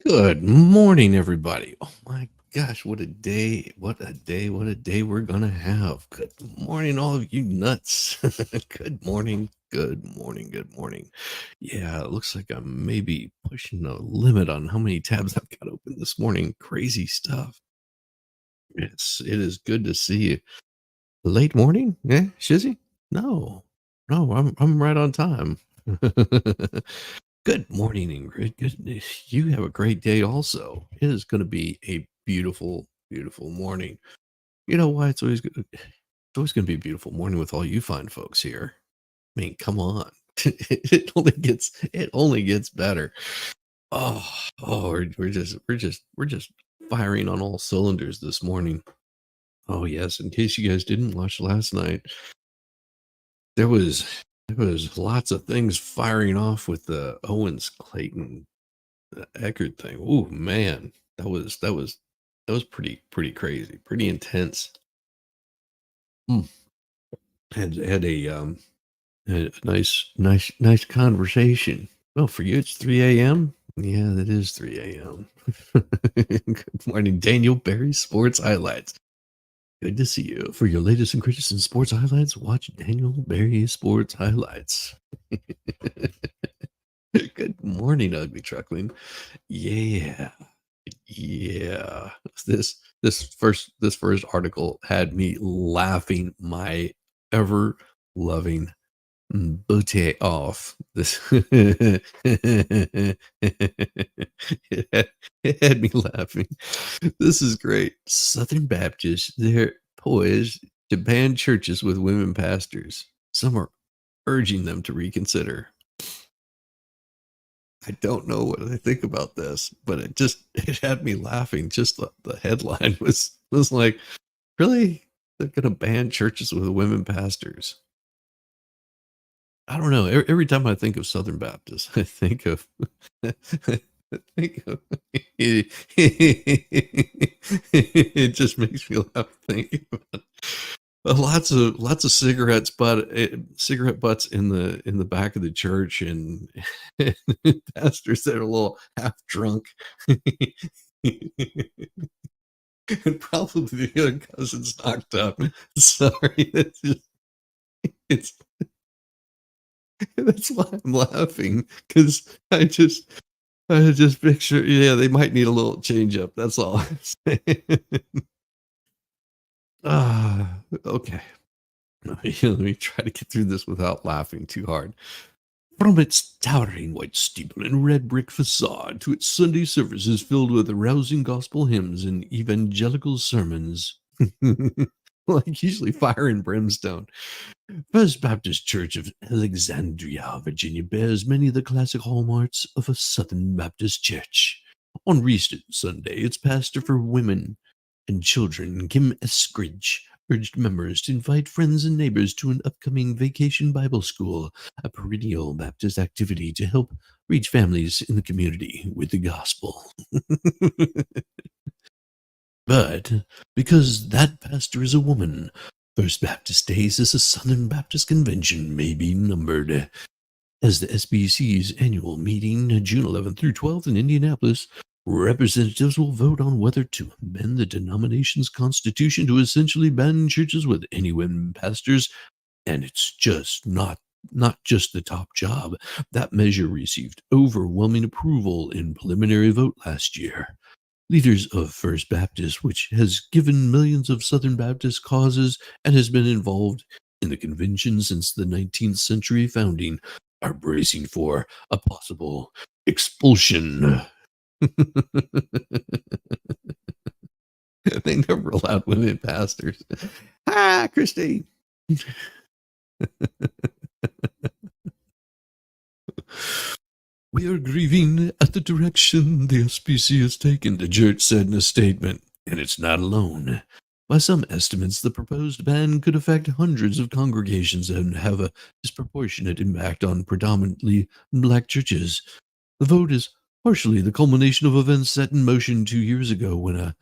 Good morning, everybody. Oh my gosh, what a day. What a day. What a day we're going to have. Good morning, all of you nuts. Good morning. Good morning. Good morning. Yeah, it looks like I'm maybe pushing the limit on how many tabs I've got open this morning. Crazy stuff. It is good to see you. Late morning? Yeah, Shizzy? No. No, I'm right on time. Good morning, Ingrid. Good. You have a great day also. It is going to be a beautiful, beautiful morning. You know why it's always good? It's always going to be a beautiful morning with all you fine folks here. I mean, come on. It only gets better. Oh, we're just firing on all cylinders this morning. Oh yes, in case you guys didn't watch last night, there was there was lots of things firing off with the Owens Clayton Eckerd thing. Oh man, that was pretty crazy, pretty intense. Mm. Had a nice conversation. Well, for you it's 3 a.m. Yeah, that is 3 a.m. Good morning, Daniel Barry Sports Highlights. Good to see you. For your latest and greatest in sports highlights, watch Daniel Barry Sports Highlights. Good morning, Ugly Truckling. Yeah. Yeah. This first article had me laughing my ever loving booty off. This it had me laughing. This is great. Southern Baptists, they're poised to ban churches with women pastors. Some are urging them to reconsider. I don't know what I think about this, but it had me laughing. Just the headline was like, really? They're gonna ban churches with women pastors. I don't know. Every time I think of Southern Baptists, I think of I think of it just makes me laugh thinking about it. Lots of cigarette butts in the back of the church and pastors that are a little half drunk. And probably the other cousin's knocked up. Sorry, it's that's why I'm laughing because I just picture, yeah, they might need a little change up. That's all I'm saying. Okay. Let me try to get through this without laughing too hard. From its towering white steeple and red brick facade to its Sunday services filled with rousing gospel hymns and evangelical sermons, like usually fire and brimstone, First Baptist Church of Alexandria, Virginia bears many of the classic hallmarks of a Southern Baptist church. On recent Sunday, its pastor for women and children, Kim Eskridge, urged members to invite friends and neighbors to an upcoming vacation Bible school, a perennial Baptist activity to help reach families in the community with the gospel. But because that pastor is a woman, First Baptist Days as a Southern Baptist Convention may be numbered. As the SBC's annual meeting, June 11th through 12th in Indianapolis, representatives will vote on whether to amend the denomination's constitution to essentially ban churches with any women pastors, and it's just not just the top job. That measure received overwhelming approval in preliminary vote last year. Leaders of First Baptist, which has given millions of Southern Baptist causes and has been involved in the convention since the 19th century founding, are bracing for a possible expulsion. They never allowed women pastors. Ah, Christy. We are grieving at the direction the SPC has taken, the church said in a statement, and it's not alone. By some estimates, the proposed ban could affect hundreds of congregations and have a disproportionate impact on predominantly black churches. The vote is partially the culmination of events set in motion 2 years ago when a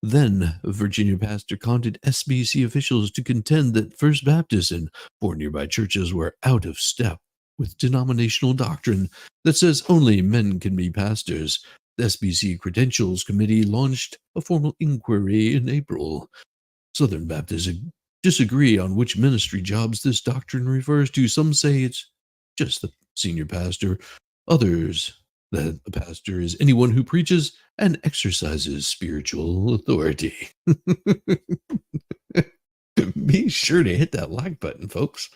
then Virginia pastor taunted SBC officials to contend that First Baptist and four nearby churches were out of step with denominational doctrine that says only men can be pastors. The SBC Credentials Committee launched a formal inquiry in April. Southern Baptists disagree on which ministry jobs this doctrine refers to. Some say it's just the senior pastor, others that the pastor is anyone who preaches and exercises spiritual authority. Be sure to hit that like button, folks.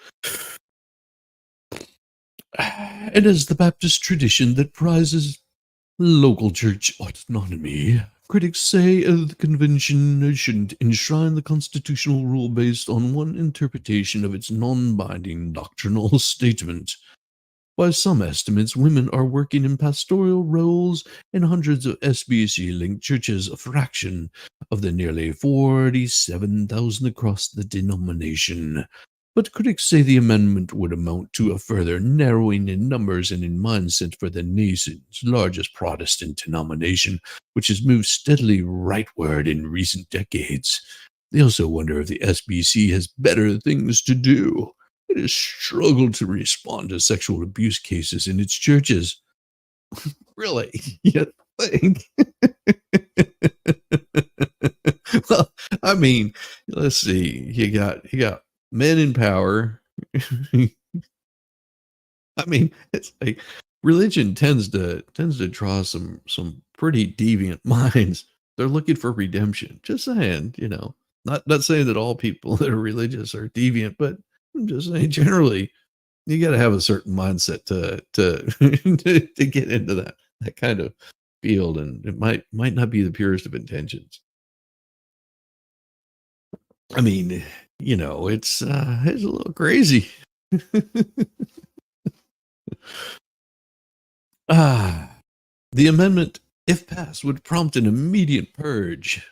It is the Baptist tradition that prizes local church autonomy. Critics say the convention shouldn't enshrine the constitutional rule based on one interpretation of its non-binding doctrinal statement. By some estimates, women are working in pastoral roles in hundreds of SBC-linked churches, a fraction of the nearly 47,000 across the denomination. But critics say the amendment would amount to a further narrowing in numbers and in mindset for the nation's largest Protestant denomination, which has moved steadily rightward in recent decades. They also wonder if the SBC has better things to do. It has struggled to respond to sexual abuse cases in its churches. Really? You think? Well, I mean, let's see. You got men in power. I mean, it's like religion tends to draw some pretty deviant minds. They're looking for redemption. Just saying, not saying that all people that are religious are deviant, but I'm just saying generally you got to have a certain mindset to to get into that kind of field, and it might not be the purest of intentions. I mean, it's a little crazy. ah, the amendment, if passed, would prompt an immediate purge,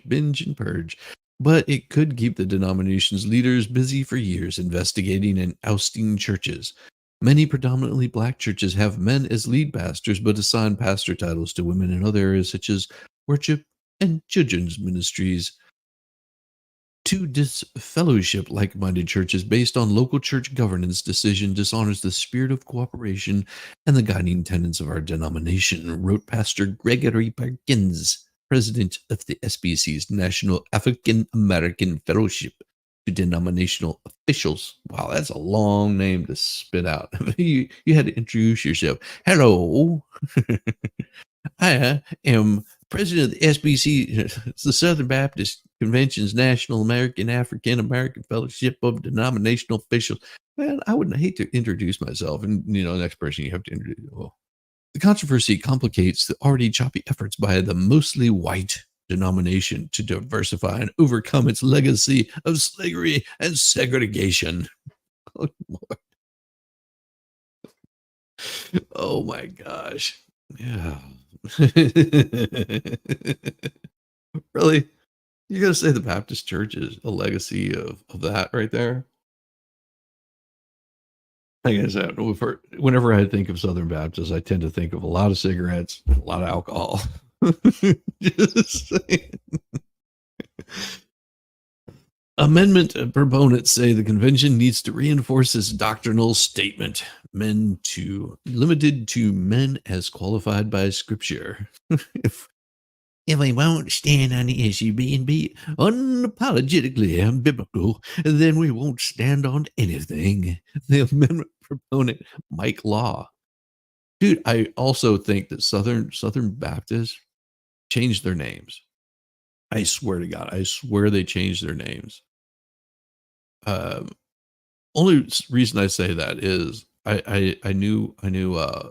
binge, and purge. But it could keep the denomination's leaders busy for years investigating and ousting churches. Many predominantly black churches have men as lead pastors, but assign pastor titles to women in other areas such as worship and children's ministries. To disfellowship like-minded churches based on local church governance decision dishonors the spirit of cooperation and the guiding tenets of our denomination, wrote Pastor Gregory Perkins, president of the SBC's National African American Fellowship, to denominational officials. Wow, that's a long name to spit out. You had to introduce yourself. Hello. I am president of the SBC, it's the Southern Baptist Convention's National American African American Fellowship of Denominational Officials. Man, I wouldn't hate to introduce myself, and the next person you have to introduce. Well, the controversy complicates the already choppy efforts by the mostly white denomination to diversify and overcome its legacy of slavery and segregation. Oh, oh my gosh. Yeah. Really? You gotta say the Baptist church is a legacy of that right there? Like I said, whenever I think of Southern Baptists, I tend to think of a lot of cigarettes, a lot of alcohol. Just saying. Amendment proponents say the convention needs to reinforce its doctrinal statement, limited to men as qualified by scripture. If we won't stand on the issue being be unapologetically biblical, then we won't stand on anything. The amendment proponent, Mike Law. Dude, I also think that Southern Baptists changed their names. I swear to God, I swear they changed their names. Only reason I say that is I knew a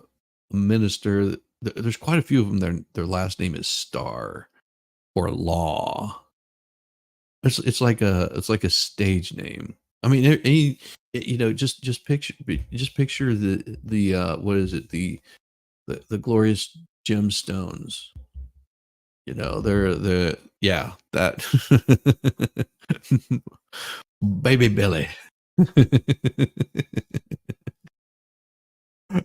minister. There's quite a few of them. Their last name is Star or Law. It's like a stage name. I mean, just picture the what is it, the glorious gemstones. They're yeah, that baby Billy.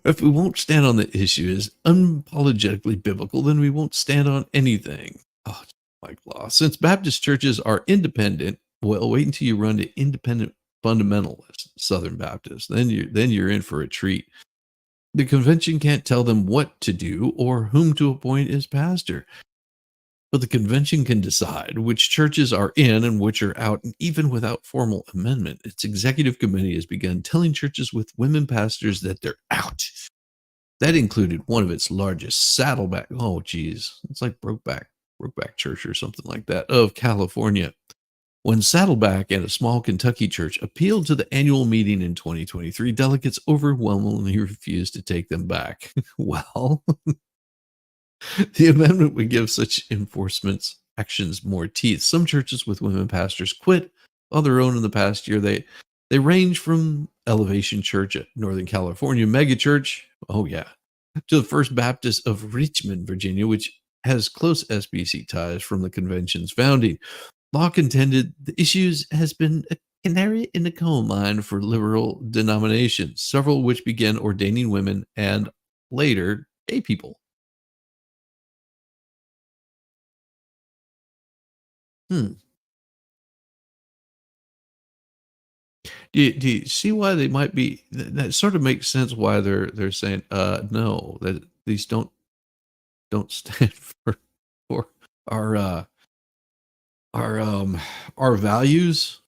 If we won't stand on the issue as unapologetically biblical, then we won't stand on anything. Oh, Mike Law. Since Baptist churches are independent, well, wait until you run to independent fundamentalist Southern Baptists. Then you're in for a treat. The convention can't tell them what to do or whom to appoint as pastor. But the convention can decide which churches are in and which are out, and even without formal amendment. Its executive committee has begun telling churches with women pastors that they're out. That included one of its largest, Saddleback. Oh, geez, it's like Brokeback Church or something like that of California. When Saddleback and a small Kentucky church appealed to the annual meeting in 2023, delegates overwhelmingly refused to take them back. Well, the amendment would give such enforcement actions more teeth. Some churches with women pastors quit on their own in the past year. They range from Elevation Church at Northern California, mega church, oh yeah, to the First Baptist of Richmond, Virginia, which has close SBC ties from the convention's founding. Law contended the issues has been a canary in the coal mine for liberal denominations, several which began ordaining women and later gay people. Hmm. Do you see why they might be that sort of makes sense why they're saying, no, that these don't stand for our, our, um, our values?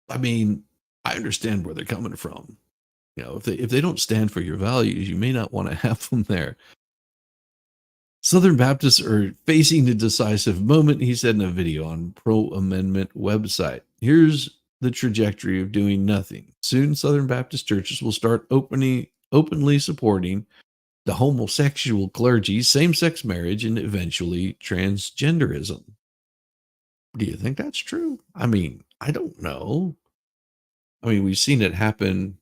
I mean, I understand where they're coming from. You know, if they don't stand for your values, you may not wanna have them there. Southern Baptists are facing a decisive moment, he said in a video on pro-amendment website. Here's the trajectory of doing nothing. Soon, Southern Baptist churches will start openly supporting the homosexual clergy, same-sex marriage, and eventually transgenderism. Do you think that's true? I mean, I don't know. I mean, we've seen it happen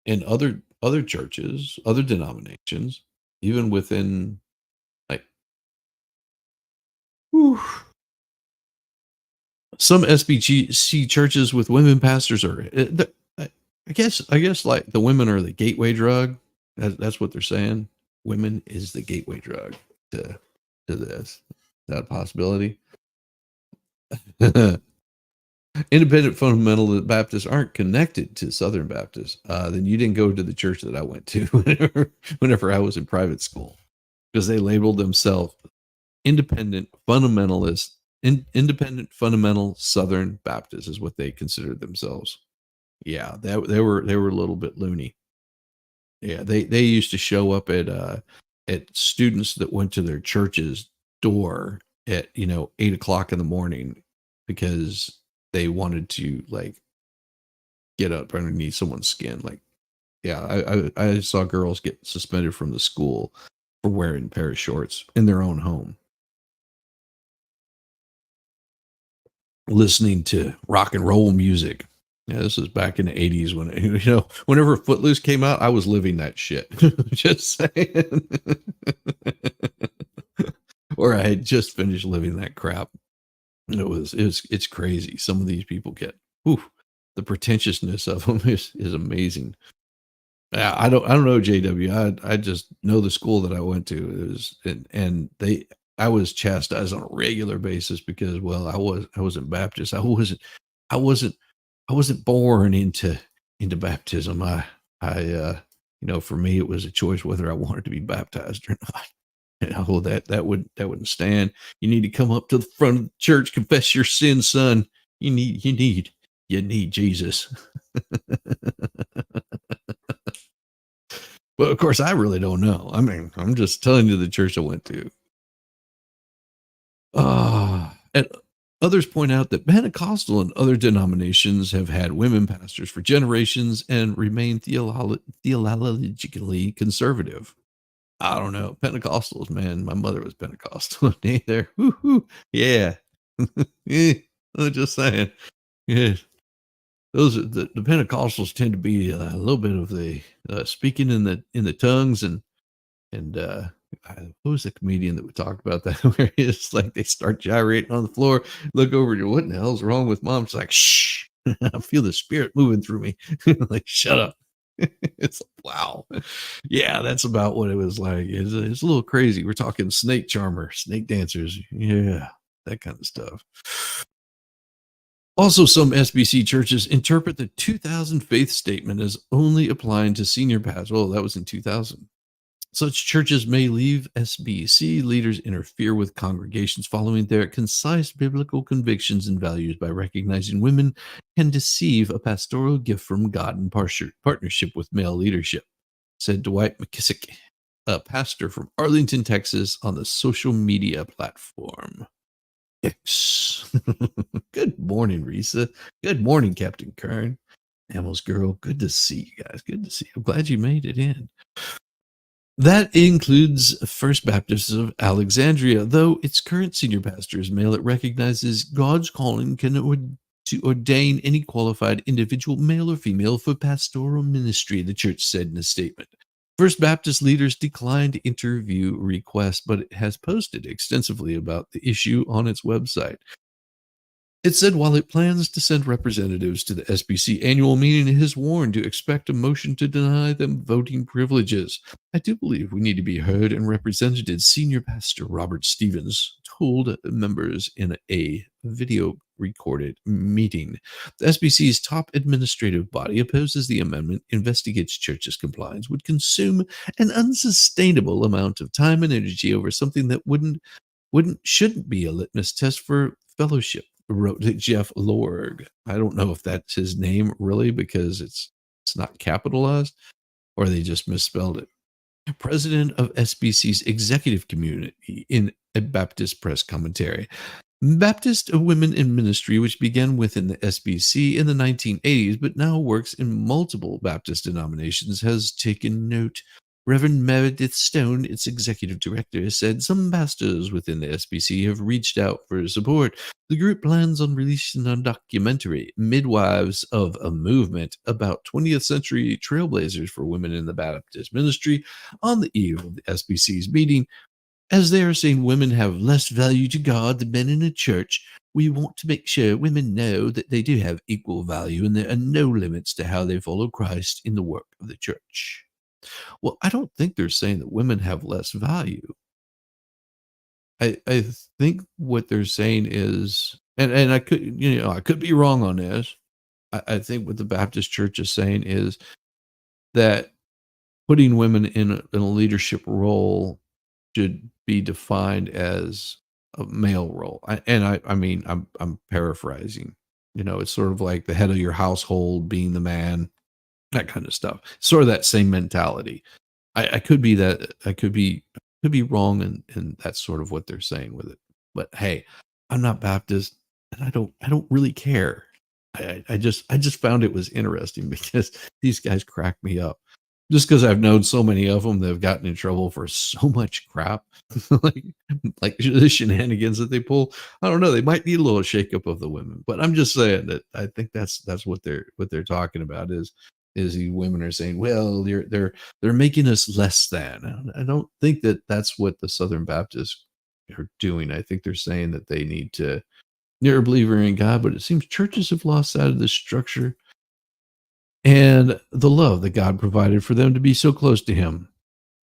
in other churches, other denominations, even within like whew, some SBC churches with women pastors are. I guess like the women are the gateway drug. That's what they're saying. Women is the gateway drug to to this. Is that a possibility? Independent fundamental Baptists aren't connected to Southern Baptists. Then you didn't go to the church that I went to whenever I was in private school because they labeled themselves independent fundamentalist, independent fundamental Southern Baptists is what they considered themselves. Yeah, they were a little bit loony. Yeah, they used to show up at students that went to their church's door at 8 o'clock in the morning because they wanted to like get up underneath someone's skin. Like, yeah, I saw girls get suspended from the school for wearing a pair of shorts in their own home, listening to rock and roll music. Yeah, this was back in the 80s when whenever Footloose came out, I was living that shit. Just saying. Or I had just finished living that crap. It's crazy. Some of these people get whew, the pretentiousness of them is amazing. Yeah, I don't know JW. I just know the school that I went to. It was and they I was chastised on a regular basis because well I wasn't Baptist. I wasn't I wasn't born into baptism. I for me it was a choice whether I wanted to be baptized or not. Oh, that wouldn't stand. You need to come up to the front of the church, confess your sins, son. You need Jesus. Well, of course, I really don't know. I mean, I'm just telling you the church I went to. And others point out that Pentecostal and other denominations have had women pastors for generations and remain theologically conservative. I don't know. Pentecostals, man. My mother was Pentecostal. Hey there. Woo-hoo. Yeah. Yeah. I'm just saying. Yeah. Those are the Pentecostals tend to be a little bit of the speaking in the tongues and who was the comedian that we talked about that where it's like they start gyrating on the floor, look over you, what in the hell's wrong with mom? It's like, shh, I feel the spirit moving through me. Like, shut up. It's like, wow. Yeah, that's about what it was like. It's a little crazy. We're talking snake charmer, snake dancers. Yeah, that kind of stuff. Also, some SBC churches interpret the 2000 faith statement as only applying to senior pastors. Oh, that was in 2000. Such churches may leave SBC leaders interfere with congregations following their concise biblical convictions and values by recognizing women can deceive a pastoral gift from God in partnership with male leadership, said Dwight McKissick, a pastor from Arlington, Texas, on the social media platform X. Good morning, Risa. Good morning, Captain Kern. Hamels girl, good to see you guys. Good to see you. I'm glad you made it in. That includes First Baptist of Alexandria, though its current senior pastor is male. It recognizes God's calling to ordain any qualified individual, male or female, for pastoral ministry, the church said in a statement. First Baptist leaders declined interview requests, but it has posted extensively about the issue on its website. It said while it plans to send representatives to the SBC annual meeting, it has warned to expect a motion to deny them voting privileges. I do believe we need to be heard and represented, Senior Pastor Robert Stevens told members in a video recorded meeting. The SBC's top administrative body opposes the amendment, investigates churches' compliance, would consume an unsustainable amount of time and energy over something that shouldn't be a litmus test for fellowship, wrote Jeff Lorg. I don't know if that's his name really because it's not capitalized or they just misspelled it. President of SBC's executive community in a Baptist press commentary. Baptist Women in Ministry, which began within the SBC in the 1980s, but now works in multiple Baptist denominations, has taken note. Reverend Meredith Stone, its executive director, said some pastors within the SBC have reached out for support. The group plans on releasing a documentary, Midwives of a Movement, about 20th century trailblazers for women in the Baptist ministry on the eve of the SBC's meeting. As they are saying women have less value to God than men in a church, we want to make sure women know that they do have equal value and there are no limits to how they follow Christ in the work of the church. Well, I don't think they're saying that women have less value. I think what they're saying is, and I could be wrong on this. I think what the Baptist Church is saying is that putting women in a leadership role should be defined as a male role. I mean, I'm paraphrasing. It's sort of like the head of your household being the man, that kind of stuff. Sort of that same mentality. I could be that I could be wrong, and that's sort of what they're saying with it. But hey, I'm not Baptist, and I don't really care. I just found it was interesting because these guys crack me up. Just because I've known so many of them that have gotten in trouble for so much crap, like like the shenanigans that they pull. I don't know. They might need a little shakeup of the women, but I'm just saying that I think that's what they're talking about is the women are saying, well, they're making us less than. I don't think that that's what the Southern Baptists are doing. I think they're saying that they need to. You're a believer in God, but it seems churches have lost sight of this structure and the love that God provided for them to be so close to Him.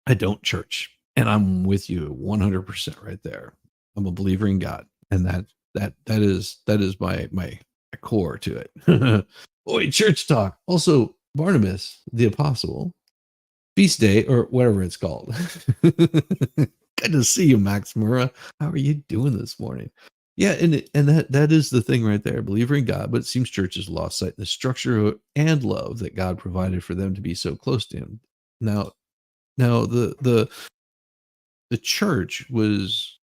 I don't church, and I'm with you 100% right there. I'm a believer in God, and that is my core to it. Boy, church talk. Also, Barnabas the apostle feast day or whatever it's called. Good to see you, Max Murrah. How are you doing this morning? Yeah, and that is the thing right there. Believer in God, but it seems churches lost sight of the structure and love that God provided for them to be so close to Him. Now, now the church was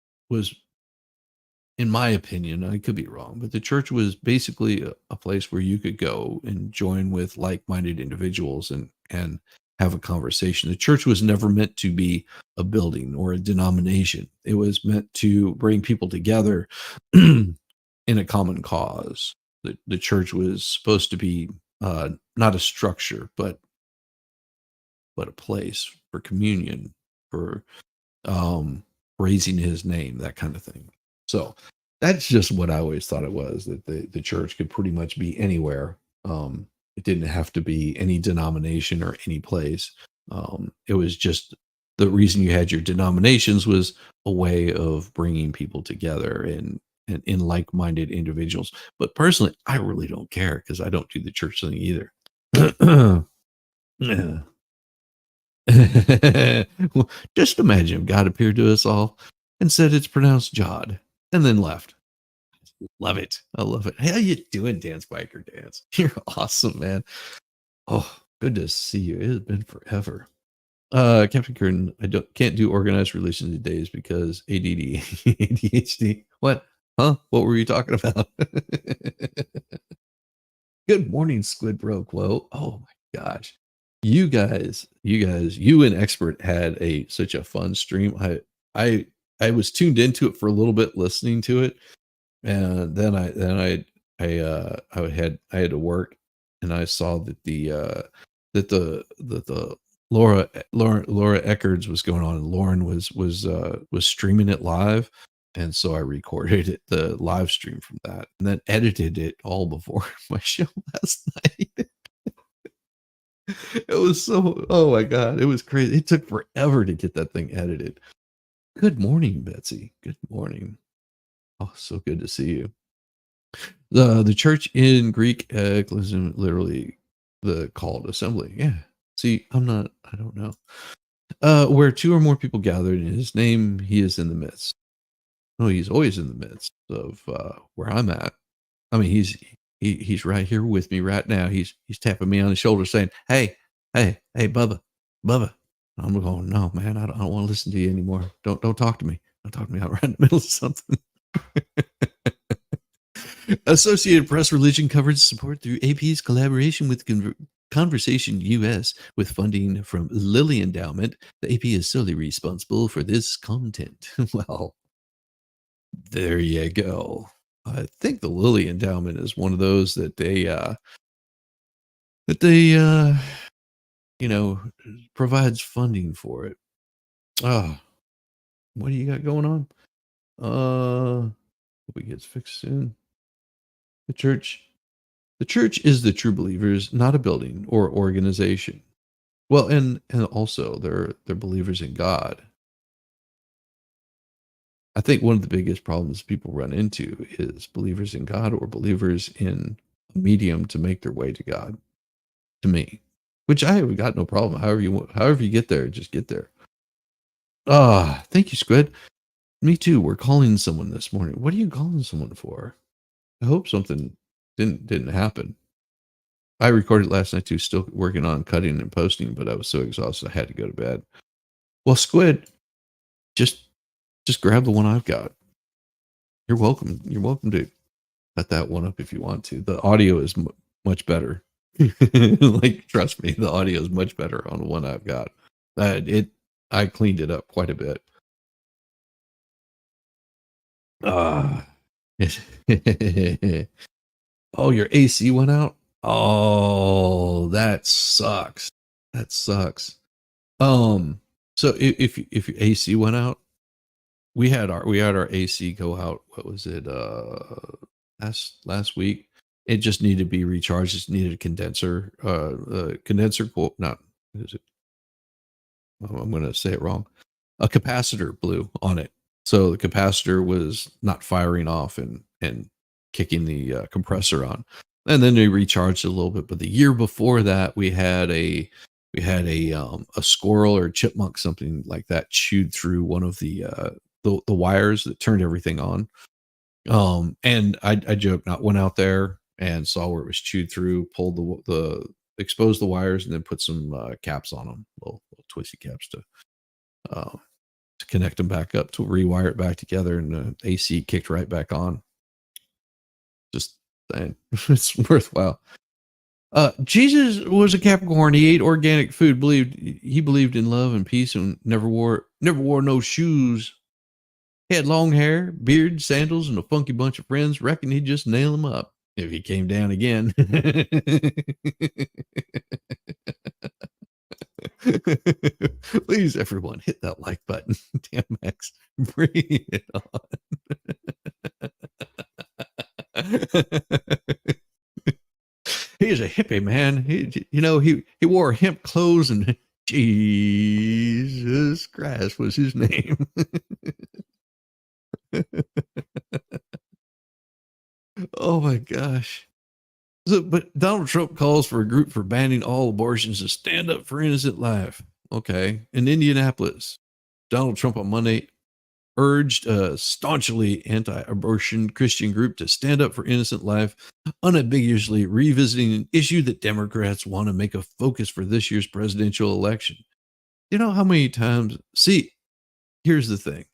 in my opinion, I could be wrong, but the church was basically a place where you could go and join with like-minded individuals and have a conversation. The church was never meant to be a building or a denomination. It was meant to bring people together in a common cause. The church was supposed to be not a structure, but a place for communion, for raising His name, that kind of thing. So that's just what I always thought it was, that the church could pretty much be anywhere. It didn't have to be any denomination or any place. It was just the reason you had your denominations was a way of bringing people together and in like-minded individuals. But personally, I really don't care because I don't do the church thing either. Yeah. Well, just imagine if God appeared to us all and said it's pronounced Jod, and then left. Love it. I love it. How you doing, Dance Biker Dance? You're awesome, man. Oh, good to see you. It has been forever. Captain Curtin, I can't do organized relations these days because ADD, ADHD. What? Huh? What were you talking about? Good morning, Squid Bro Quo. Oh my gosh. You and Expert had such a fun stream. I I was tuned into it for a little bit listening to it, and then I had to work, and I saw that the Laura Eckhards was going on, and Lauren was streaming it live, and so I recorded the live stream from that, and then edited it all before my show last night. It was so, oh my god, it was crazy. It took forever to get that thing edited. Good morning, Betsy. Good morning. Oh, so good to see you. The church in Greek ecclesiam, literally the called assembly. Yeah. See, I don't know. Where two or more people gathered in his name, he is in the midst. Oh, he's always in the midst of where I'm at. I mean, he's right here with me right now. He's tapping me on the shoulder saying, "Hey, hey, Bubba, Bubba." I'm going, "No, man, I don't want to listen to you anymore. Don't talk to me. Don't talk to me. I'm right in the middle of something." Associated Press religion coverage support through AP's collaboration with Conversation US with funding from Lilly Endowment. The AP is solely responsible for this content. Well, there you go. I think the Lilly Endowment is one of those that they you know provides funding for it. Ah, what do you got going on? Hope it gets fixed soon. The church The church is the true believers, not a building or organization. Well, and also they're believers in God. I think one of the biggest problems people run into is believers in God or believers in a medium to make their way to God. To me, which I have got no problem. However you get there, just get there. Ah, thank you, Squid. Me too. We're calling someone this morning. What are you calling someone for? I hope something didn't happen. I recorded last night too, still working on cutting and posting, but I was so exhausted I had to go to bed. Well, Squid, just just grab the one I've got. You're welcome. You're welcome to cut that one up if you want to. The audio is much better. Like, trust me, the audio is much better on the one I've got. I cleaned it up quite a bit. Ah, oh, your AC went out. Oh, that sucks. That sucks. So if your AC went out, we had our AC go out. What was it? Last week. It just needed to be recharged. It needed a condenser. Condenser. Not. Is it? I'm going to say it wrong. A capacitor blew on it, so the capacitor was not firing off and kicking the compressor on. And then they recharged it a little bit. But the year before that, we had a squirrel or chipmunk, something like that, chewed through one of the wires that turned everything on. And I joke, not went out there and saw where it was chewed through, pulled the exposed the wires, and then put some caps on them, little twisty caps to connect them back up, to rewire it back together, and the AC kicked right back on. Just saying, it's worthwhile. Jesus was a Capricorn. He ate organic food. He believed in love and peace, and never wore no shoes. He had long hair, beard, sandals, and a funky bunch of friends. Reckon he'd just nail him up if he came down again. Please, everyone, hit that like button. Damn Max, bring it on. He is a hippie, man. He wore hemp clothes, and Jesus Christ was his name. Oh my gosh. So, but Donald Trump calls for a group for banning all abortions to stand up for innocent life. Okay. In Indianapolis, Donald Trump on Monday urged a staunchly anti-abortion Christian group to stand up for innocent life, unambiguously revisiting an issue that Democrats want to make a focus for this year's presidential election. You know how many times? See, here's the thing.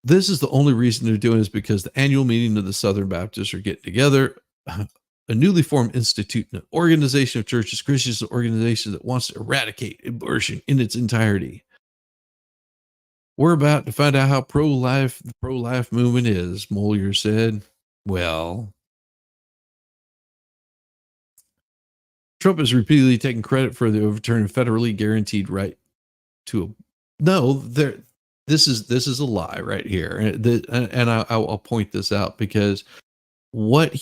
This is the only reason they're doing it is because the annual meeting of the Southern Baptists are getting together. A newly formed institute, an organization of churches, Christians, an organization that wants to eradicate abortion in its entirety. We're about to find out how the pro-life movement is, Moyer said. Well, Trump has repeatedly taken credit for the overturn of federally guaranteed right to no, this is a lie right here. And I'll point this out because what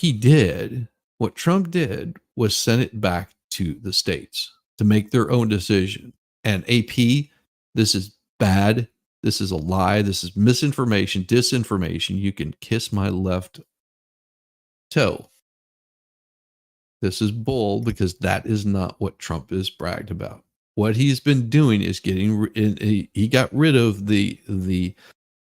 Trump did was send it back to the states to make their own decision. And AP, this is bad. This is a lie. This is misinformation, disinformation. You can kiss my left toe. This is bull because that is not what Trump has bragged about. What he's been doing is he got rid of the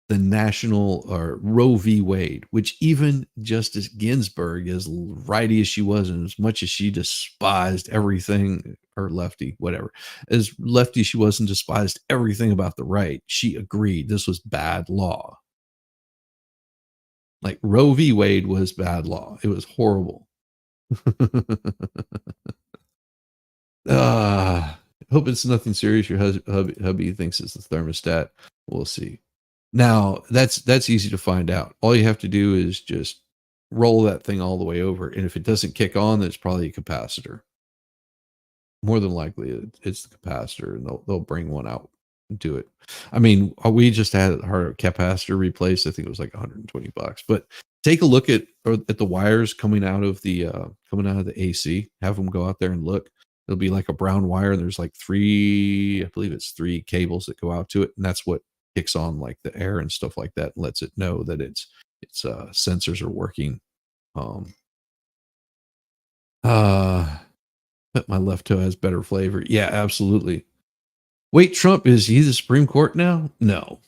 national Roe v. Wade, which even Justice Ginsburg, as righty as she was, and as much as she despised everything, or lefty, whatever, as lefty she was and despised everything about the right, she agreed this was bad law. Like Roe v. Wade was bad law. It was horrible. Hope it's nothing serious. Your hubby thinks it's the thermostat. We'll see. Now that's easy to find out. All you have to do is just roll that thing all the way over, and if it doesn't kick on, then it's probably a capacitor. More than likely, it's the capacitor, and they'll bring one out and do it. I mean, we just had our capacitor replaced. I think it was like $120. But take a look at the wires coming out of the AC. Have them go out there and look. It'll be like a brown wire. And there's like I believe it's three cables that go out to it, and that's what kicks on like the air and stuff like that, and lets it know that its sensors are working. But my left toe has better flavor. Yeah, absolutely. Wait, Trump, is he the Supreme Court now? No.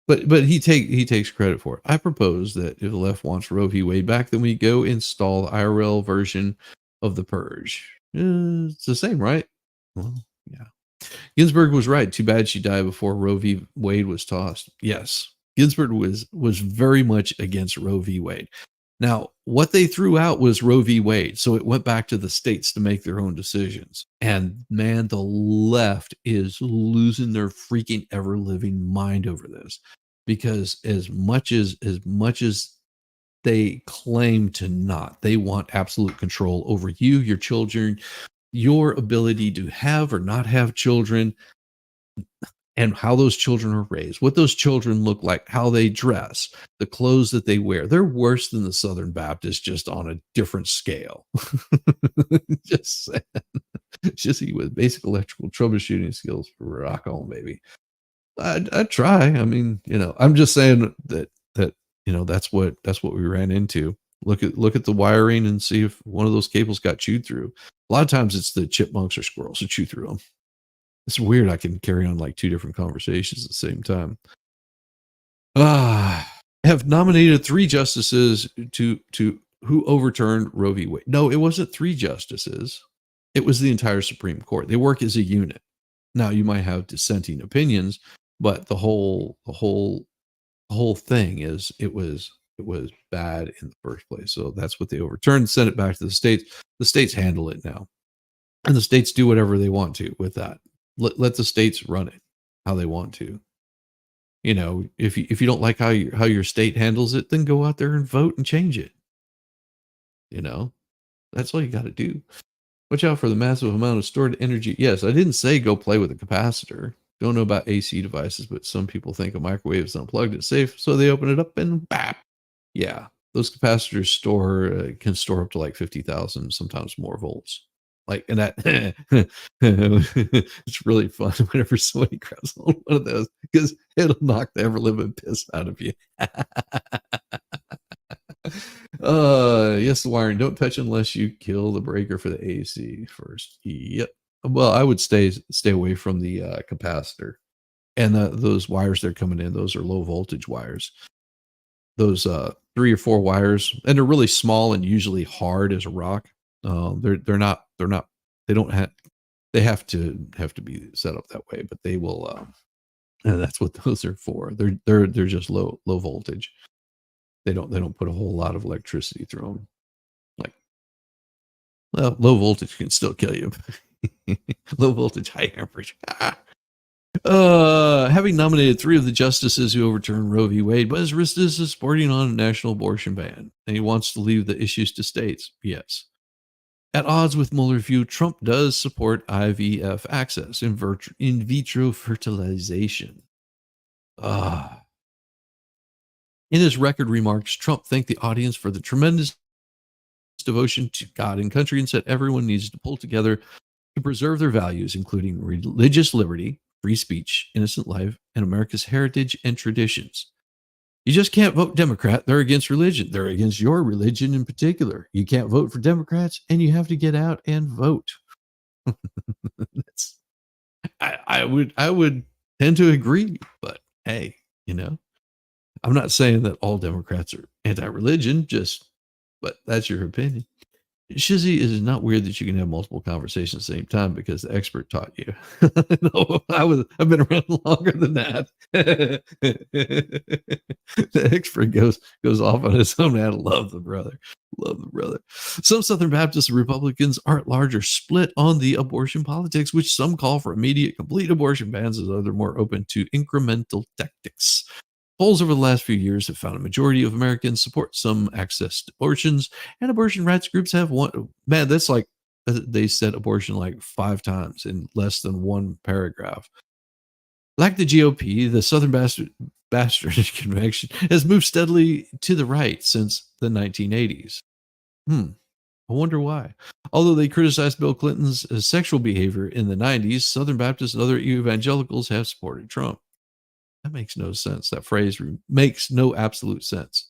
But he takes credit for it. I propose that if the left wants Roe v. Wade back, then we go install the IRL version of the purge. It's the same, right? Well, yeah. Ginsburg was right. Too bad she died before Roe v. Wade was tossed. Yes, Ginsburg was very much against Roe v. Wade. Now, what they threw out was Roe v. Wade, so it went back to the states to make their own decisions. And man, the left is losing their freaking ever-living mind over this, because as much as they claim to not, they want absolute control over you, your children, your ability to have or not have children, and how those children are raised, what those children look like, how they dress, the clothes that they wear. They're worse than the Southern Baptists, just on a different scale. Just saying. Jesse with basic electrical troubleshooting skills for rock on, baby. I'd try. I mean, I'm just saying that that's what we ran into. Look at the wiring and see if one of those cables got chewed through. A lot of times it's the chipmunks or squirrels who chew through them. It's weird. I can carry on like two different conversations at the same time. Have nominated 3 justices to who overturned Roe v. Wade. No, it wasn't 3 justices. It was the entire Supreme Court. They work as a unit. Now you might have dissenting opinions, but the whole thing is it was bad in the first place. So that's what they overturned. Sent it back to the states. The states handle it now, and the states do whatever they want to with that. Let the states run it how they want to. If you don't like how your state handles it, then go out there and vote and change it. That's all you got to do. Watch out for the massive amount of stored energy. Yes, I didn't say go play with a capacitor. Don't know about AC devices, but some people think a microwave is unplugged, it's safe, so they open it up and bap. Yeah, those capacitors can store up to like 50,000, sometimes more volts. Like, and that it's really fun whenever somebody grabs on one of those, because it'll knock the ever living piss out of you. Yes, the wiring. Don't touch unless you kill the breaker for the AC first. Yep. Well, I would stay away from the capacitor. And those wires they're coming in, those are low voltage wires. Those 3 or 4 wires, and they're really small and usually hard as a rock. They're not they don't have they have to be set up that way, but they will. And that's what those are for. They're just low voltage. They don't put a whole lot of electricity through them. Like, well, low voltage can still kill you. Low voltage, high amperage. Having nominated 3 of the justices who overturned Roe v. Wade, but his wrist is supporting on a national abortion ban, and he wants to leave the issues to states. Yes. At odds with Mueller's view, Trump does support IVF access, in vitro fertilization. In his record remarks, Trump thanked the audience for the tremendous devotion to God and country and said everyone needs to pull together to preserve their values, including religious liberty, free speech, innocent life, and America's heritage and traditions. You just can't vote Democrat. They're against religion. They're against your religion in particular. You can't vote for Democrats, and you have to get out and vote. That's, I would tend to agree, but hey, I'm not saying that all Democrats are anti-religion, but that's your opinion. Shizzy, is it not weird that you can have multiple conversations at the same time because the expert taught you? No, I've been around longer than that. The expert goes off on his own. I love the brother. Love the brother. Some Southern Baptist Republicans are at large or split on the abortion politics, which some call for immediate complete abortion bans, as others are more open to incremental tactics. Polls over the last few years have found a majority of Americans support some access to abortions, and abortion rights groups have one. Man, that's like they said abortion like 5 times in less than one paragraph. Like the GOP, the Southern Bastard Convention has moved steadily to the right since the 1980s. I wonder why. Although they criticized Bill Clinton's sexual behavior in the 90s, Southern Baptists and other evangelicals have supported Trump. That makes no sense. That phrase makes no absolute sense.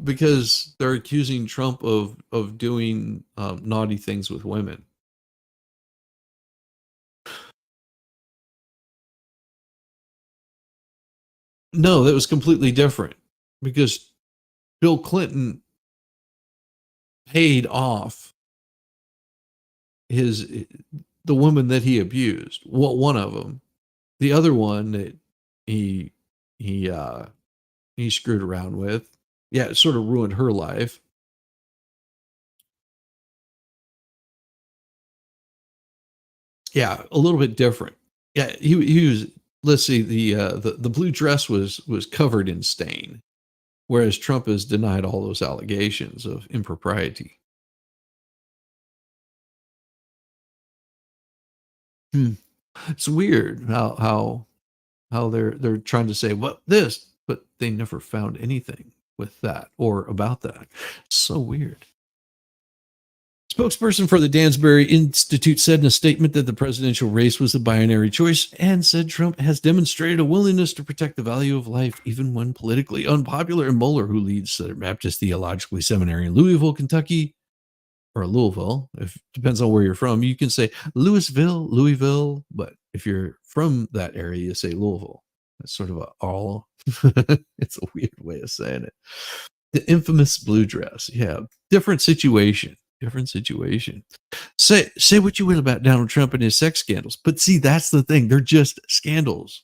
Because they're accusing Trump of doing naughty things with women. No, that was completely different because Bill Clinton paid off his the woman that he abused. Well, one of them, the other one that he he uh he screwed around with. Yeah, it sort of ruined her life. Yeah, a little bit different. Yeah, he was. Let's see, the blue dress was covered in stain, whereas Trump has denied all those allegations of impropriety. Hmm. It's weird how they're trying to say what this, but they never found anything with that or about that. So weird. Spokesperson for the Dansbury Institute said in a statement that the presidential race was a binary choice and said Trump has demonstrated a willingness to protect the value of life even when politically unpopular. And Mueller, who leads Southern Baptist Theological Seminary in Louisville, Kentucky, or Louisville, if depends on where you're from, you can say Louisville, but if you're from that area, you say Louisville. That's sort of a all. It's a weird way of saying it. The infamous blue dress. Yeah, different situation. Different situation. Say what you will about Donald Trump and his sex scandals, but see, that's the thing. They're just scandals.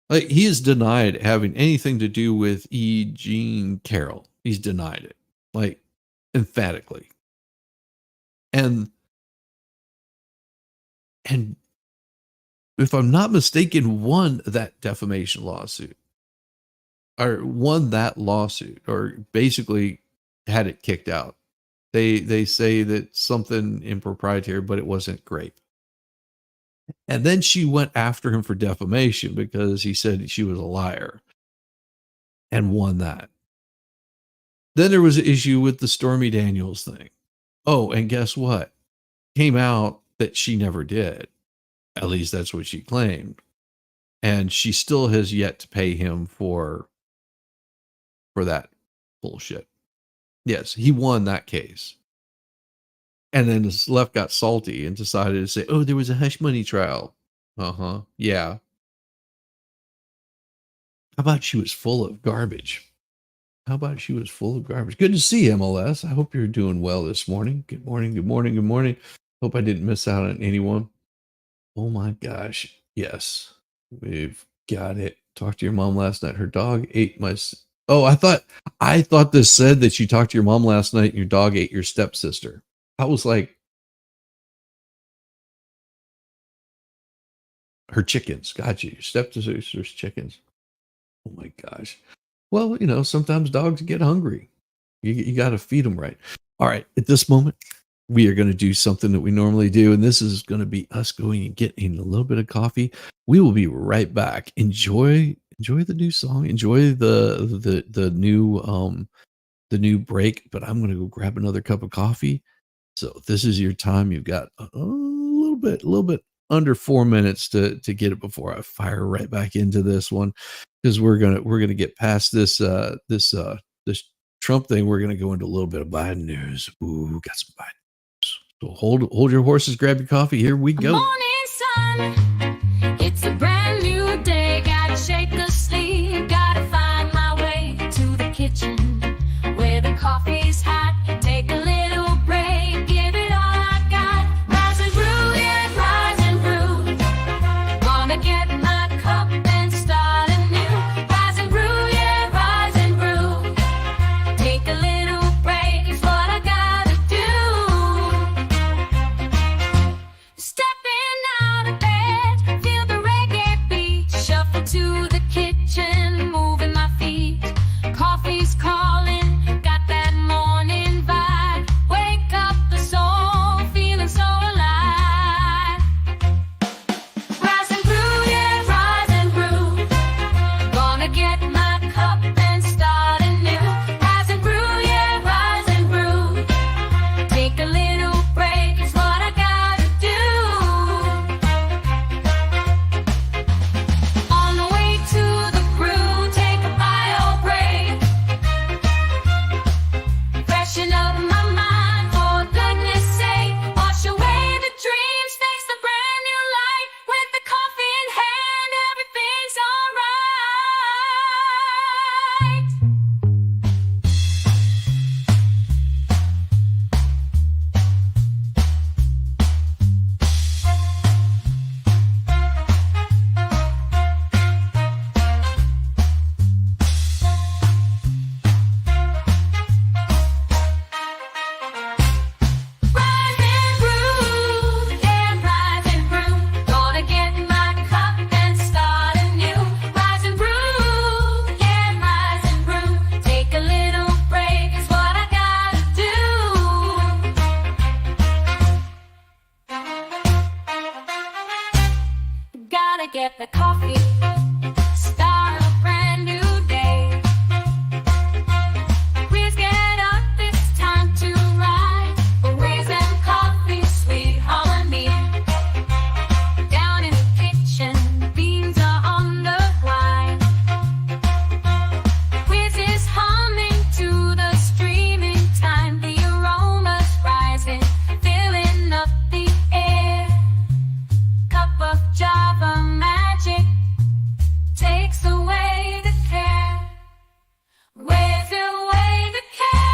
Like he has denied having anything to do with E. Jean Carroll. He's denied it, like emphatically. And and if I'm not mistaken, won that defamation lawsuit or won that lawsuit or basically had it kicked out. They say that something improprietary, but it wasn't grape. And then she went after him for defamation because he said she was a liar and won that. Then there was an issue with the Stormy Daniels thing. Oh, and guess what? Came out that she never did. At least that's what she claimed. And she still has yet to pay him for that bullshit. Yes, he won that case. And then his left got salty and decided to say, oh, there was a hush money trial. Uh-huh. Yeah. How about she was full of garbage? Good to see you, MLS. I hope you're doing well this morning. Good morning, good morning, good morning. Hope I didn't miss out on anyone. Oh my gosh. Yes, we've got it. Talked to your mom last night. Her dog ate my... Oh, I thought this said that you talked to your mom last night and your dog ate your stepsister. I was like... Her chickens. Got you. Your stepsister's chickens. Oh my gosh. Well, you know, sometimes dogs get hungry. You got to feed them right. All right. At this moment, we are going to do something that we normally do, and this is going to be us going and getting a little bit of coffee. We will be right back. Enjoy the new song. Enjoy the new break. But I'm going to go grab another cup of coffee. So this is your time. You've got a little bit under 4 minutes to get it before I fire right back into this one, because we're gonna get past this Trump thing. We're gonna go into a little bit of Biden news. Ooh, got some Biden news. So hold your horses, grab your coffee. Here we go. Morning sun, it's a brand new day. Gotta shake the sleep. Gotta find my way to the kitchen where the coffee's hot. Take a little break, give it all I got. Rise and brew, yeah, rise and brew. Gonna get my cup and start anew. Rise and brew, yeah, rise and brew. Take a little break is what I gotta do. Stepping out of bed, feel the reggae beat. Shuffle to the kitchen, moving my feet. Coffee's calling, got that morning vibe. Wake up the soul, feeling so alive. Rise and brew, yeah, rise and brew. Gonna get my cup and start anew. Rise and brew, yeah, rise and brew. Take a little break is what I gotta do. On the way to the brew, take a bio break. Freshen up my mind, for goodness sake. Wash away the dreams, face the brand new light. With the coffee in hand, everything's alright. Rise and brew, yeah, rise and brew. Gonna get my cup and start anew. Rise and brew, yeah, rise and brew. Take a little break is what I gotta do. Gotta get the coffee, start a brand new day. Whiz, get up, it's time to ride. Whiz and Coffee, sweet harmony. Down in the kitchen, beans are on the line. Whiz is humming to the streaming time. The aroma's rising, filling up the air. Cup of Java magic takes away the care. Whiz away the care.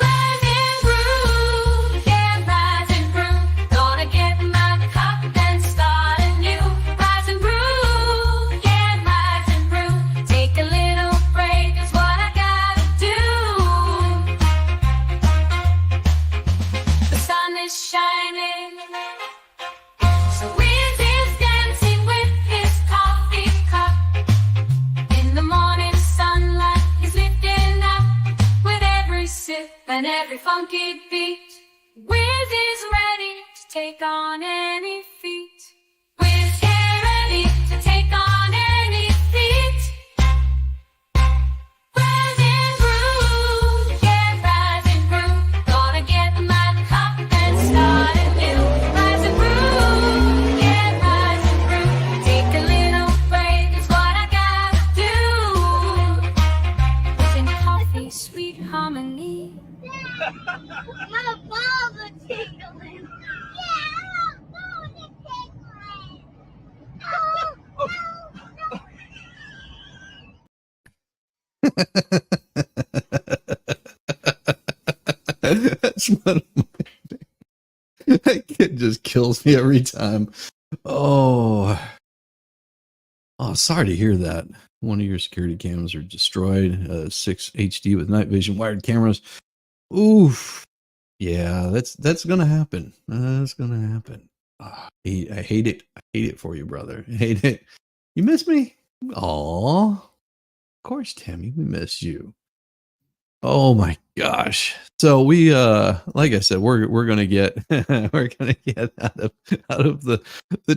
Rise and brew, yeah, rise and brew. Gonna get my cup and start anew. Rise and brew, yeah, rise and brew. Take a little break is what I gotta do. The sun is shining, so Whiz is dancing with his coffee cup. In the morning sunlight, he's lifting up with every sip and every funky beat. Whiz is ready to take on any feat. Whiz, get ready to take on any feat. Rise and brew, yeah, rise and brew. Gonna get my cup and start anew. Rise and brew, My balls are tingling. Yeah, my balls are tingling. That's one of my, that kid just kills me every time. Oh, sorry to hear that. One of your security cams are destroyed. 6 HD with night vision wired cameras. Oof. Yeah, that's gonna happen. That's gonna happen. I hate it. I hate it for you, brother. I hate it. You miss me? Aw. Of course, Tammy, we miss you. Oh my gosh. So we like I said, we're gonna get we're gonna get out of the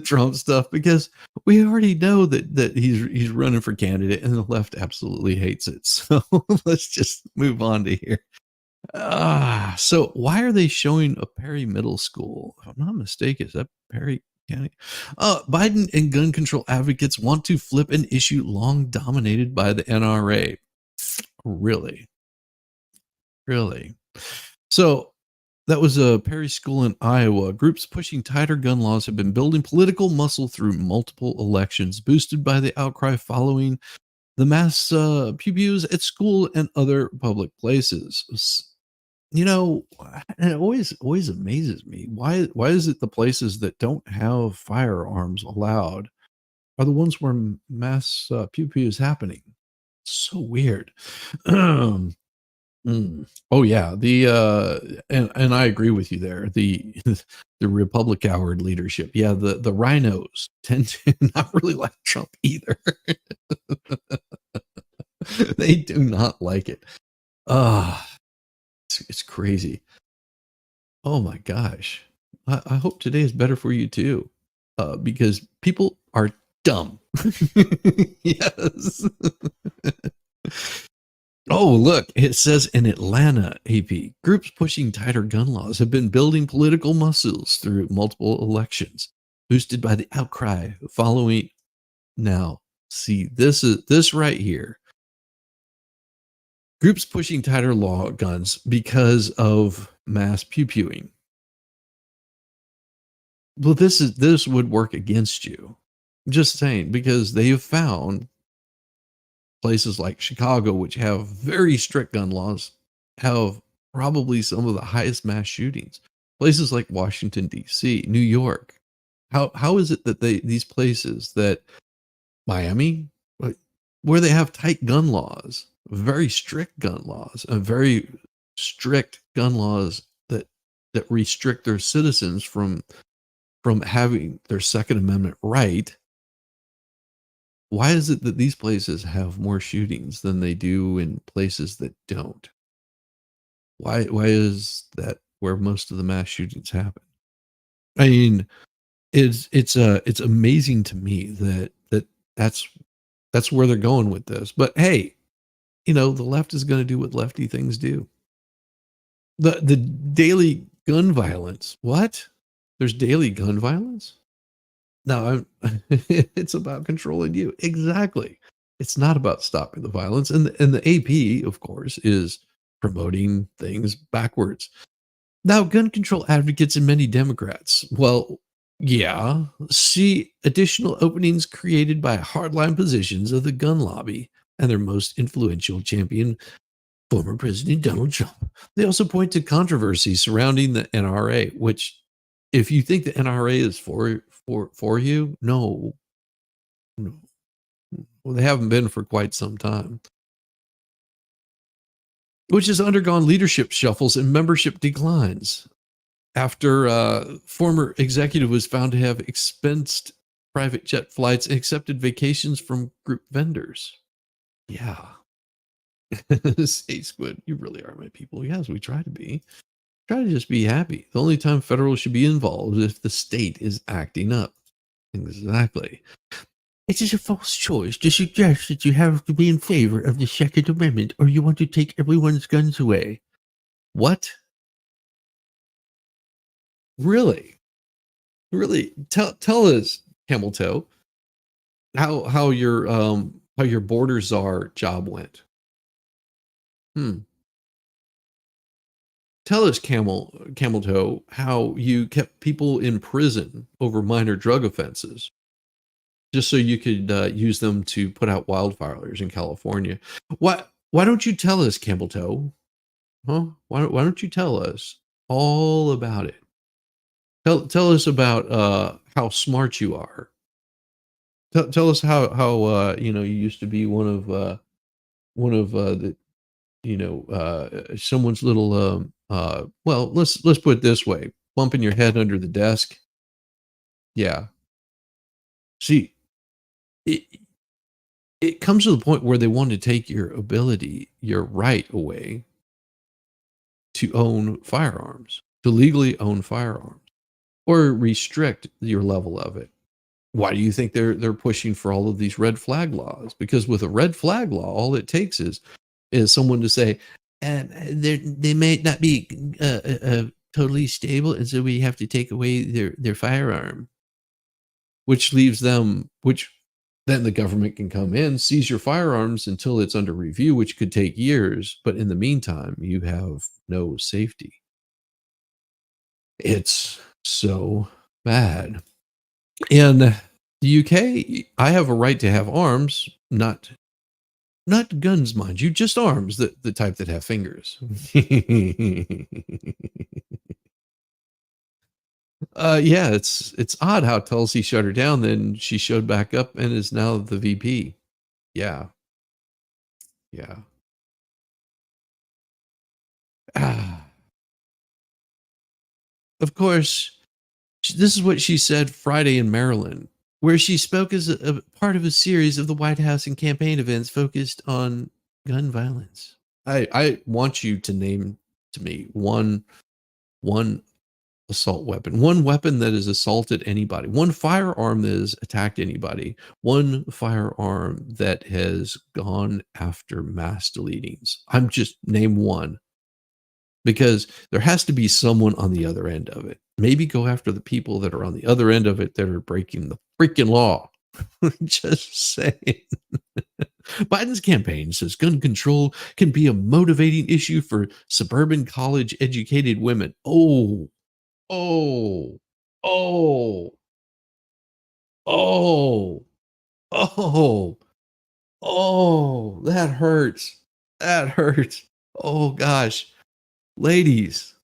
Trump stuff because we already know that he's running for candidate and the left absolutely hates it. So let's just move on to here. So why are they showing a Perry Middle School? If I'm not mistaken, is that Perry County? Biden and gun control advocates want to flip an issue long dominated by the NRA. Really? Really? So that was a Perry School in Iowa. Groups pushing tighter gun laws have been building political muscle through multiple elections, boosted by the outcry following the mass pew-pews at school and other public places. You know, and it always amazes me. Why is it the places that don't have firearms allowed are the ones where mass pew-pew is happening? So weird. Oh yeah, and I agree with you there. The Republic Howard leadership. Yeah, the rhinos tend to not really like Trump either. They do not like it. Ah, it's crazy. Oh my gosh. I hope today is better for you too. Because people are dumb. Yes. Oh, look, it says in Atlanta, AP, groups pushing tighter gun laws have been building political muscles through multiple elections, boosted by the outcry following. Now, see, this right here. Groups pushing tighter law guns because of mass pew-pewing. Well, this would work against you. Just saying, because they have found places like Chicago, which have very strict gun laws, have probably some of the highest mass shootings. Places like Washington D.C., New York. How is it that these places that Miami, where they have tight gun laws, very strict gun laws, and very strict gun laws that restrict their citizens from having their Second Amendment right. Why is it that these places have more shootings than they do in places that don't? Why is that where most of the mass shootings happen? I mean, it's amazing to me that's that's where they're going with this. But hey, the left is going to do what lefty things do. The daily gun violence. What? There's daily gun violence? No, it's about controlling you. Exactly. It's not about stopping the violence. And the AP, of course, is promoting things backwards. Now, gun control advocates and many Democrats, well, yeah, see additional openings created by hardline positions of the gun lobby and their most influential champion, former President Donald Trump. They also point to controversy surrounding the NRA, which, if you think the NRA is for you, no, no. Well, they haven't been for quite some time, which has undergone leadership shuffles and membership declines after former executive was found to have expensed private jet flights and accepted vacations from group vendors. Yeah. Say, Squid, you really are my people. Yes, we try to be. Try to just be happy. The only time federal should be involved is if the state is acting up. Exactly. It is a false choice to suggest that you have to be in favor of the Second Amendment or you want to take everyone's guns away. What? Really? Really? Tell us, Camel Toe, how your border czar job went. Hmm. Tell us, Camel Toe, how you kept people in prison over minor drug offenses, just so you could use them to put out wildfires in California. Why don't you tell us, Camel Toe? Huh? Why don't you tell us all about it? Tell us about how smart you are. Tell us how you used to be one of the someone's little well, let's put it this way, bumping your head under the desk. Yeah. See, it it comes to the point where they want to take your right away to own firearms, to legally own firearms, or restrict your level of it. Why do you think they're pushing for all of these red flag laws? Because with a red flag law, all it takes is someone to say, they may not be totally stable, and so we have to take away their firearm, which then the government can come in, seize your firearms until it's under review, which could take years. But in the meantime, you have no safety. It's so bad. In the UK, I have a right to have arms, not guns, mind you, just arms, the type that have fingers. Yeah, it's odd how Tulsi shut her down, then she showed back up and is now the VP. Yeah, yeah. Ah, of course, this is what she said Friday in Maryland, where she spoke as a part of a series of the White House and campaign events focused on gun violence. I want you to name to me one assault weapon, one weapon that has assaulted anybody, one firearm that has attacked anybody, one firearm that has gone after mass deletings. I'm just name one, because there has to be someone on the other end of it. Maybe go after the people that are on the other end of it that are breaking the freaking law. Just saying. Biden's campaign says gun control can be a motivating issue for suburban college educated women. Oh, oh, oh, oh, oh, oh, that hurts. That hurts. Oh gosh. Ladies,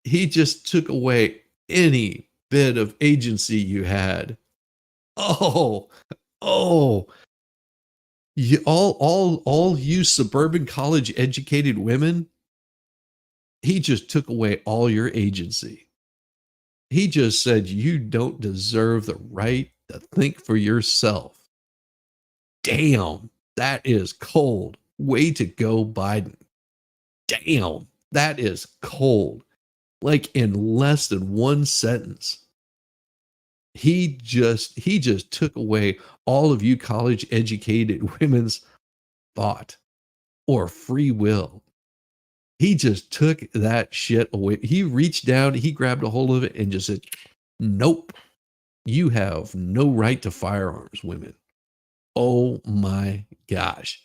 he just took away any bit of agency you had. Oh, oh, you, all you suburban college educated women, he just took away all your agency. He just said you don't deserve the right to think for yourself. Damn, that is cold. Way to go, Biden. Damn, that is cold. Like in less than one sentence, he just took away all of you college educated women's thought or free will. He just took that shit away. He reached down, he grabbed a hold of it and just said, nope, you have no right to firearms, women. Oh my gosh.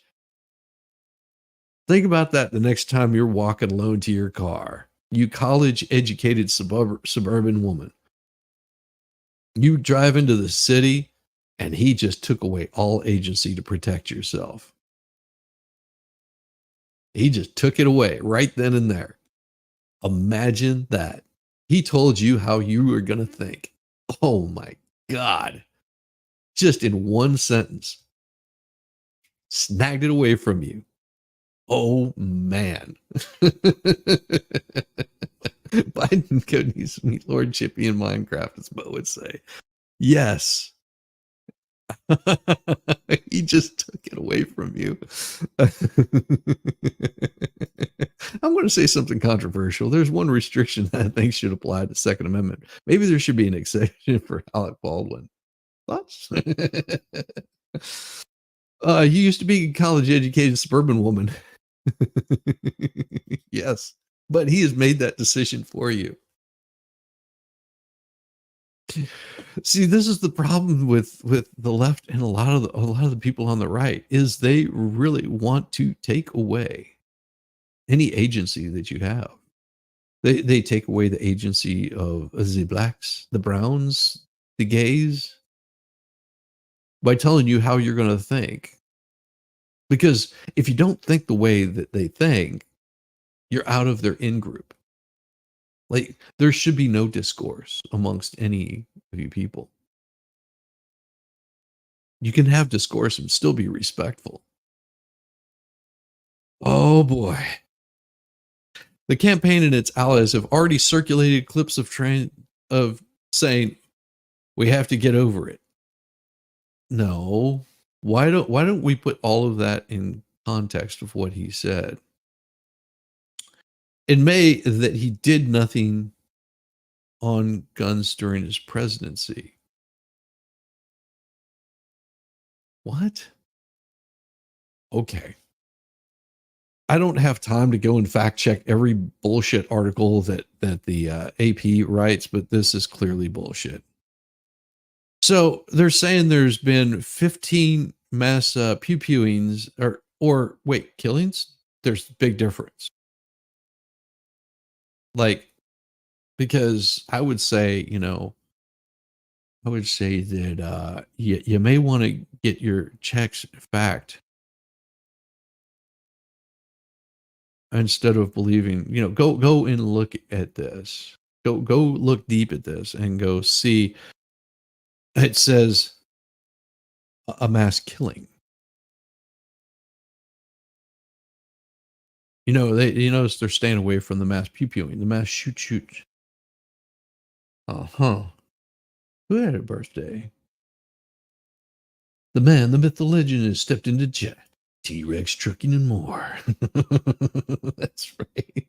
Think about that the next time you're walking alone to your car. You college educated suburban woman. You drive into the city and he just took away all agency to protect yourself. He just took it away right then and there. Imagine that. He told you how you were going to think. Oh my God. Just in one sentence, snagged it away from you. Oh man. Biden could need some Lord Chippy in Minecraft, as Bo would say. Yes. He just took it away from you. I'm going to say something controversial. There's one restriction that I think should apply to the Second Amendment. Maybe there should be an exception for Alec Baldwin. Thoughts? You used to be a college-educated suburban woman. Yes, but he has made that decision for you. See, this is the problem with the left and a lot of the people on the right is they really want to take away any agency that you have. They take away the agency of the blacks, the browns, the gays by telling you how you're going to think. Because if you don't think the way that they think, you're out of their in group. Like, there should be no discourse amongst any of you people. You can have discourse and still be respectful. Oh boy. The campaign and its allies have already circulated clips of saying, we have to get over it. No. Why don't we put all of that in context of what he said? In May, that he did nothing on guns during his presidency. What? Okay. I don't have time to go and fact check every bullshit article that the AP writes, but this is clearly bullshit. So they're saying there's been 15 mass pew-pewings or wait, killings? There's a big difference. Like, because I would say, that you may want to get your checks fact instead of believing, go and look at this. Go look deep at this and go see. It says a mass killing. You notice they're staying away from the mass pew-pewing, the mass shoot. Who had a birthday? The man, the myth, the legend has stepped into chat. T-Rex trucking and more. That's right.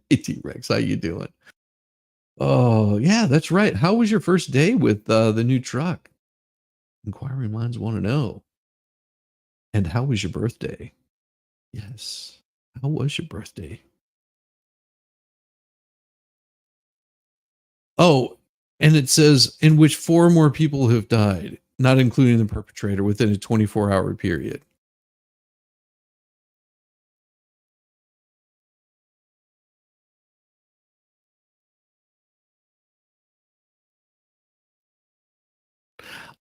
Hey, T-Rex, how you doing? Oh, yeah, that's right. How was your first day with the new truck? Inquiring minds want to know. And how was your birthday? Yes. How was your birthday? Oh, and it says in which 4 more people have died, not including the perpetrator, within a 24-hour period.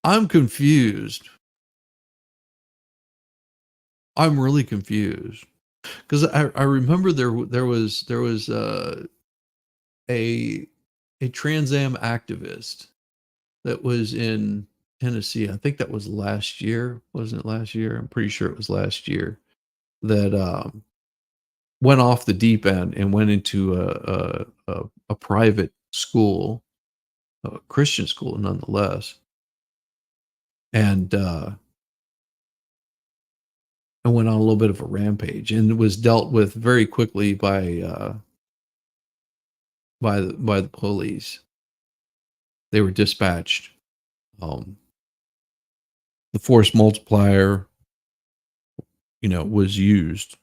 I'm confused. I'm really confused because I remember there was a Trans Am activist that was in Tennessee. I think that was last year. Wasn't it last year? I'm pretty sure it was last year that went off the deep end and went into a private school, a Christian school nonetheless, and went on a little bit of a rampage, and it was dealt with very quickly by the police. They were dispatched. The force multiplier, was used.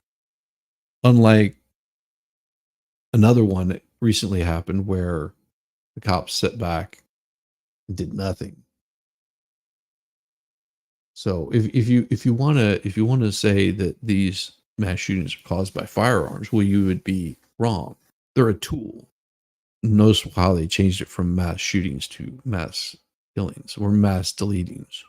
Unlike another one that recently happened where the cops sat back and did nothing. So if you want to say that these mass shootings are caused by firearms, well, you would be wrong. They're a tool. Notice how they changed it from mass shootings to mass killings or mass deletings.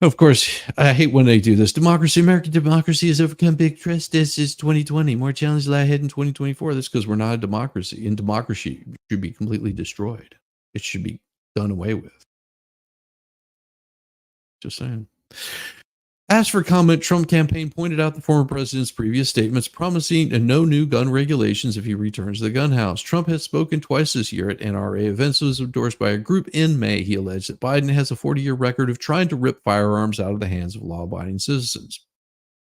Of course, I hate when they do this. American democracy has overcome big trust. This is 2020. More challenges lie ahead in 2024. That's because we're not a democracy. And democracy should be completely destroyed. It should be done away with. Just saying. Asked for comment, Trump campaign pointed out the former president's previous statements promising no new gun regulations if he returns to the gun house. Trump has spoken twice this year at NRA events. Was endorsed by a group in May. He alleged that Biden has a 40-year record of trying to rip firearms out of the hands of law-abiding citizens.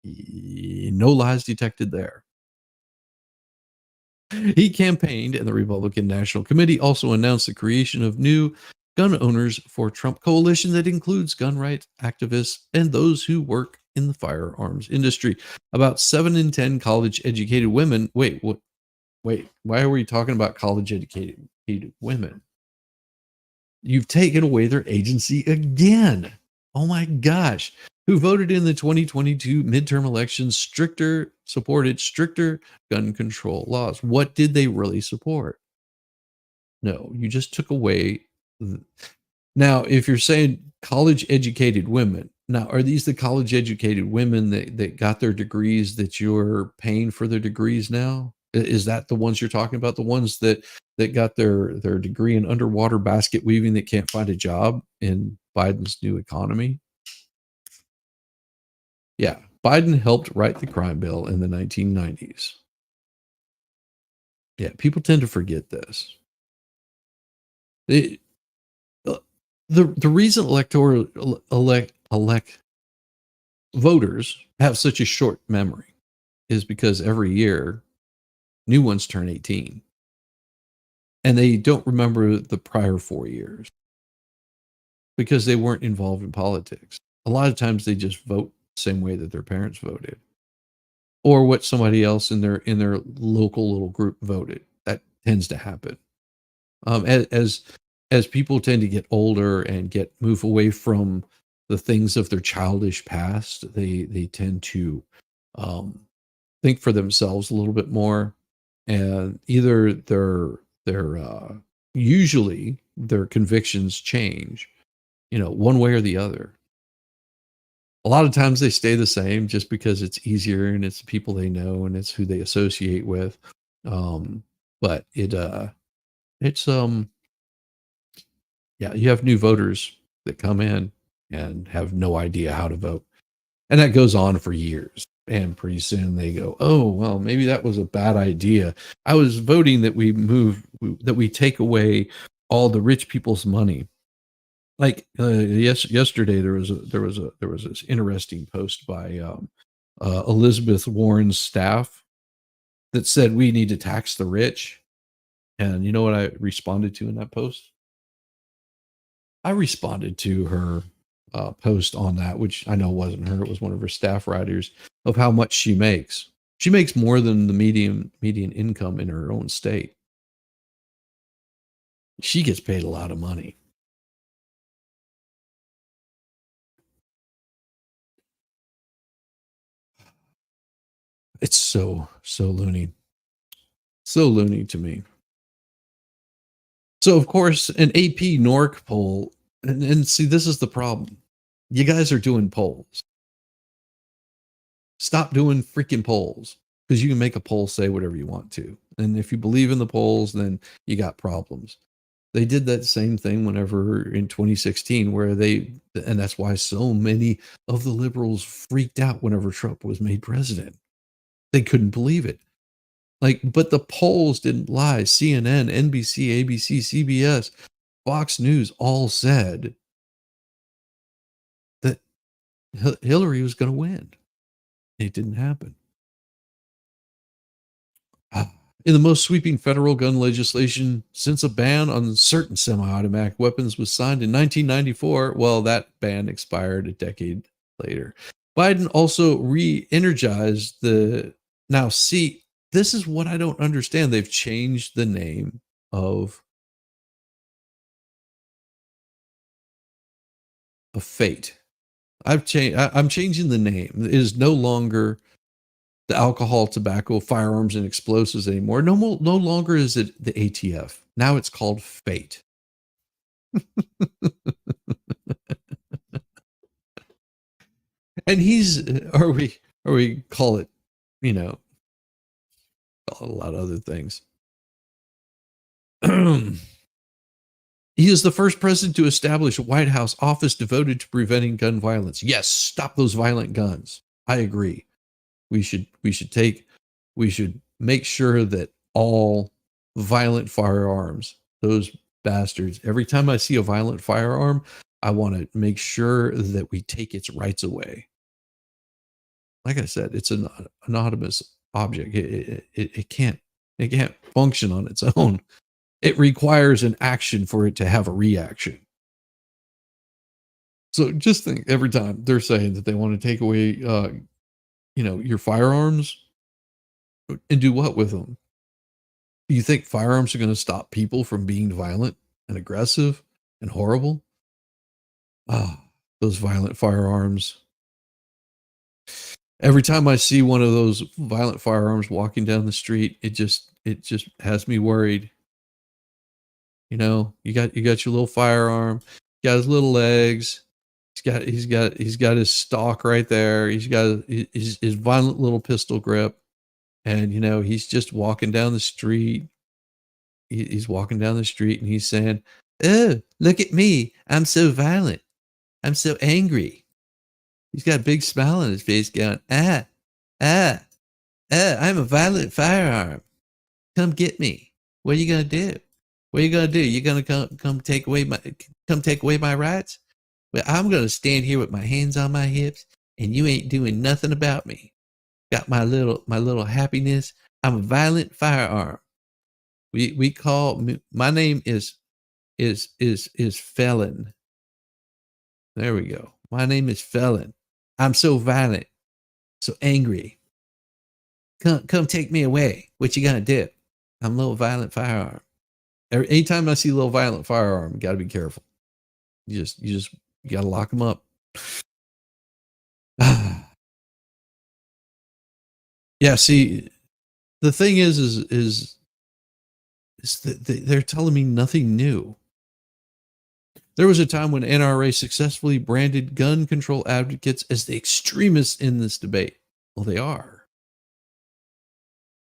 No lies detected there. He campaigned, and the Republican National Committee also announced the creation of new Gun Owners for Trump coalition that includes gun rights activists and those who work in the firearms industry. About 7 in 10 college-educated women. Wait, why are we talking about college-educated women? You've taken away their agency again. Oh my gosh. Who voted in the 2022 midterm elections supported stricter gun control laws. What did they really support? No, you just took away th now, if you're saying college-educated women, now are these the college-educated women that got their degrees that you're paying for their degrees now? Is that the ones you're talking about? The ones that got their degree in underwater basket weaving that can't find a job in Biden's new economy? Yeah, Biden helped write the crime bill in the 1990s. Yeah, people tend to forget this. It uh, the reason electoral elect voters have such a short memory is because every year new ones turn 18 and they don't remember the prior 4 years because they weren't involved in politics. A lot of times they just vote the same way that their parents voted or what somebody else in their local little group voted. That tends to happen. As people tend to get older and move away from the things of their childish past, they tend to um, think for themselves a little bit more, and either their usually their convictions change, one way or the other. A lot of times they stay the same just because it's easier and it's the people they know and it's who they associate with. Um, but it's yeah, you have new voters that come in and have no idea how to vote. And that goes on for years. And pretty soon they go, "Oh, well, maybe that was a bad idea. I was voting that that we take away all the rich people's money." Like yesterday, there was this interesting post by Elizabeth Warren's staff that said we need to tax the rich. And you know what I responded to in that post? I responded to her post on that, which I know wasn't her; it was one of her staff writers, of how much she makes. She makes more than the median income in her own state. She gets paid a lot of money. It's so loony, so loony to me. So of course, an AP NORC poll, and see, this is the problem. You guys are doing polls. Stop doing freaking polls because you can make a poll say whatever you want to. And if you believe in the polls, then you got problems. They did that same thing whenever in 2016, and that's why so many of the liberals freaked out whenever Trump was made president. They couldn't believe it. But the polls didn't lie. CNN, NBC, ABC, CBS, Fox News all said that Hillary was going to win. It didn't happen. In the most sweeping federal gun legislation since a ban on certain semi-automatic weapons was signed in 1994, well, that ban expired a decade later. Biden also re-energized the now see, this is what I don't understand. They've changed the name of fate. I'm changing the name. It is no longer the alcohol, tobacco, firearms, and explosives anymore. No longer is it the ATF. Now it's called fate. And or we call it, you know, a lot of other things. He is the first president to establish a White House office devoted to preventing gun violence. Yes, stop those violent guns. I agree. We should make sure that all violent firearms, those bastards, every time I see a violent firearm, I want to make sure that we take its rights away. Like I said, it's an anonymous object. It can't function on its own. It requires an action for it to have a reaction. So just think, every time they're saying that they want to take away, your firearms, and do what with them? Do you think firearms are going to stop people from being violent and aggressive and horrible? Oh, those violent firearms. Every time I see one of those violent firearms walking down the street, it just has me worried. You know, you got your little firearm, you got his little legs, he's got his stock right there. He's got his violent little pistol grip, and you know he's just walking down the street. He's walking down the street and he's saying, "Oh, look at me! I'm so violent. I'm so angry." He's got a big smile on his face, going, ah, I'm a violent firearm. Come get me. What are you gonna do? What are you gonna do? You gonna come take away my rights? Well, I'm gonna stand here with my hands on my hips, and you ain't doing nothing about me. Got my little happiness. I'm a violent firearm. We call my name is Felon. There we go. My name is Felon. I'm so violent, so angry. Come take me away. What you gonna do? I'm a little violent firearm. Anytime I see a little violent firearm, you gotta be careful. You gotta lock them up. Yeah, see, the thing is that they're telling me nothing new. There was a time when NRA successfully branded gun control advocates as the extremists in this debate. Well, they are.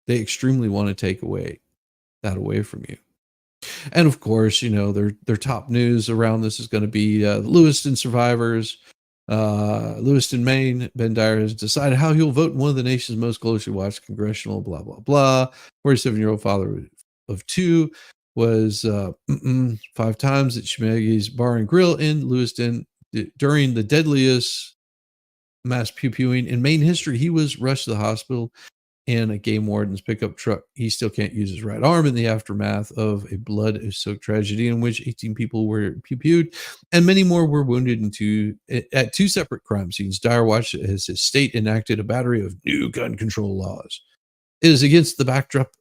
They extremely want to take that away from you. And of course, you know, their top news around this is going to be Lewiston survivors. Lewiston, Maine. Ben Dyer has decided how he'll vote in one of the nation's most closely watched congressional blah, blah, blah. 47-year-old father of two was 5 times at Schmeggy's Bar and Grill in Lewiston during the deadliest mass pew-pewing in Maine history. He was rushed to the hospital in a game warden's pickup truck. He still can't use his right arm in the aftermath of a blood-soaked tragedy in which 18 people were pew-pewed and many more were wounded at 2 separate crime scenes. Dyer watched as his state enacted a battery of new gun control laws. It is against the backdrop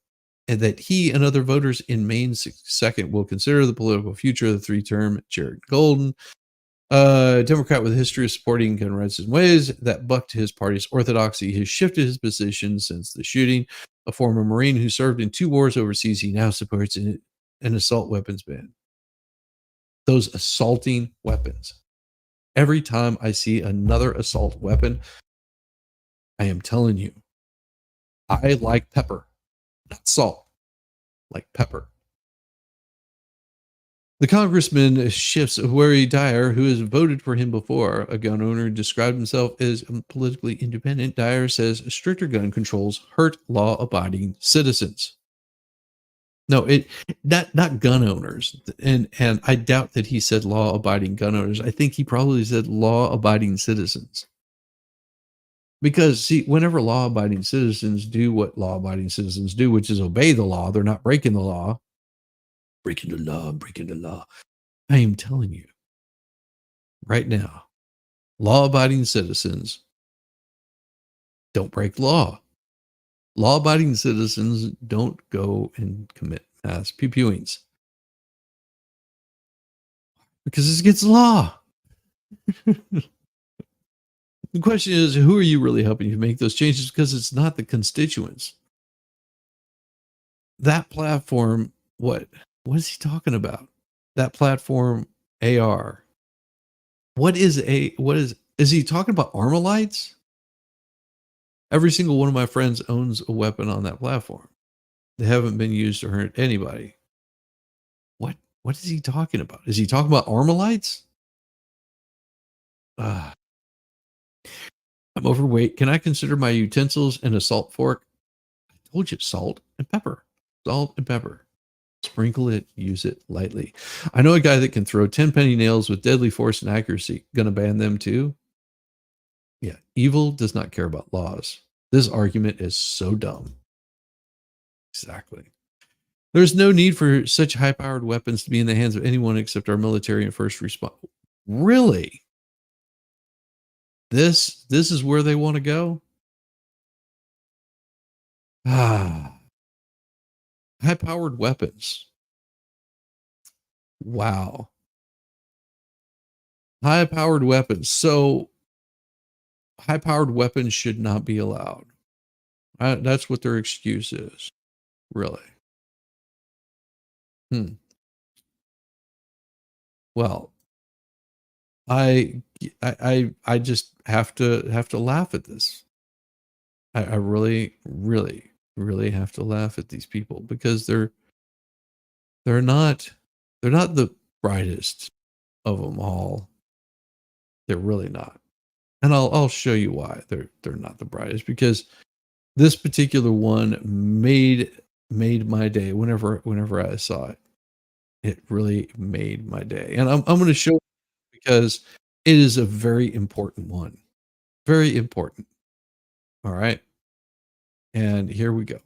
that he and other voters in Maine's 2nd will consider the political future of the 3-term Jared Golden, a Democrat with a history of supporting gun rights in ways that bucked his party's orthodoxy. Has shifted his position since the shooting. A former Marine who served in 2 wars overseas, he now supports an assault weapons ban. Those assaulting weapons. Every time I see another assault weapon, I am telling you, I like pepper, not salt, like pepper. The congressman shifts Wary Dyer, who has voted for him before. A gun owner described himself as politically independent. Dyer says stricter gun controls hurt law-abiding citizens. No, not gun owners, and I doubt that he said law-abiding gun owners. I think he probably said law-abiding citizens. Because see, whenever law-abiding citizens do what law-abiding citizens do, which is obey the law, they're not breaking the law. Breaking the law. I am telling you right now, law-abiding citizens don't break law. Law-abiding citizens don't go and commit mass pew-pewings because it's against the law. The question is, who are you really helping to make those changes? Because it's not the constituents. That platform, what is he talking about? That platform, AR. Is he talking about Armalites? Every single one of my friends owns a weapon on that platform. They haven't been used to hurt anybody. What is he talking about? Is he talking about Armalites? I'm overweight. Can I consider my utensils an assault fork? I told you, salt and pepper. Salt and pepper. Sprinkle it, use it lightly. I know a guy that can throw 10 penny nails with deadly force and accuracy. Gonna ban them too? Yeah, evil does not care about laws. This argument is so dumb. Exactly. There's no need for such high-powered weapons to be in the hands of anyone except our military and first responders. Really? This is where they want to go? High-powered weapons. Wow. High-powered weapons. So high-powered weapons should not be allowed. That's what their excuse is, really. Well, I just have to laugh at this. I really, really, really have to laugh at these people because they're not the brightest of them all. They're really not. And I'll show you why they're not the brightest, because this particular one made my day whenever I saw it. It really made my day. And I'm going to show you because it is a very important one. Very important. All right. And here we go.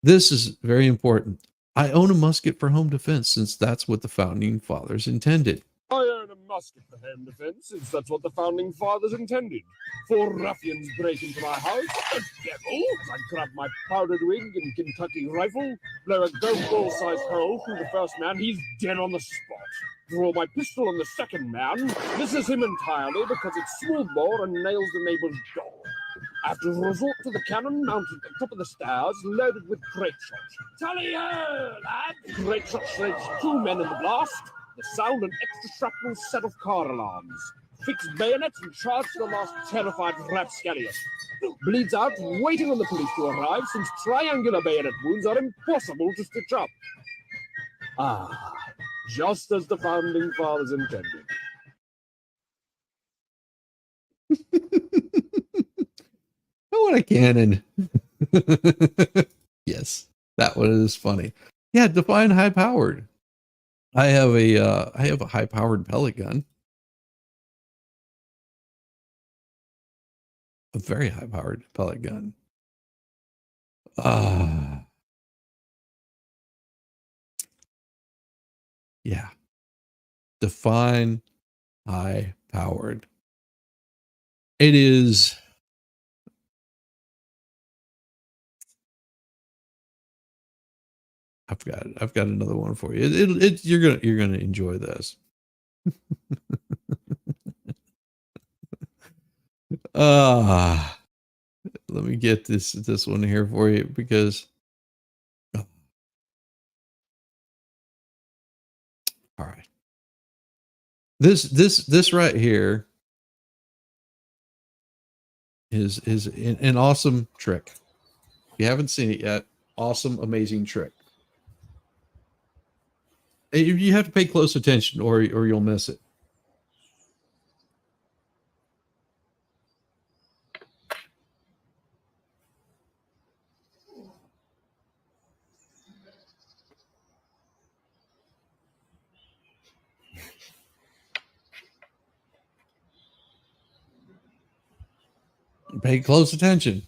This is very important. I own a musket for home defense since that's what the founding fathers intended. I own a musket for home defense, since that's what the founding fathers intended. 4 ruffians break into my house, the devil! I grab my powdered wig and Kentucky rifle, blow a golf ball-sized hole through the first man, he's dead on the spot. Draw my pistol on the second man, misses him entirely because it's smoothbore and nails the neighbor's door. I have to resort to the cannon mounted at the top of the stairs, loaded with grape shot. Tally-ho, lad! Grape shot shreds 2 men in the blast. The sound and extra shrapnel set off car alarms. Fix bayonets and charge the last terrified rapscallion. Bleeds out, waiting on the police to arrive, since triangular bayonet wounds are impossible to stitch up. Ah, just as the founding fathers intended. I want a cannon. Yes, that one is funny. Yeah, define high powered. I have a high powered pellet gun. A very high powered pellet gun. Yeah. Define high powered. It is. I've got another one for you. You're gonna enjoy this. Let me get this one here for you because. All right. This right here is an awesome trick. If you haven't seen it yet, awesome, amazing trick. You have to pay close attention or you'll miss it. Pay close attention.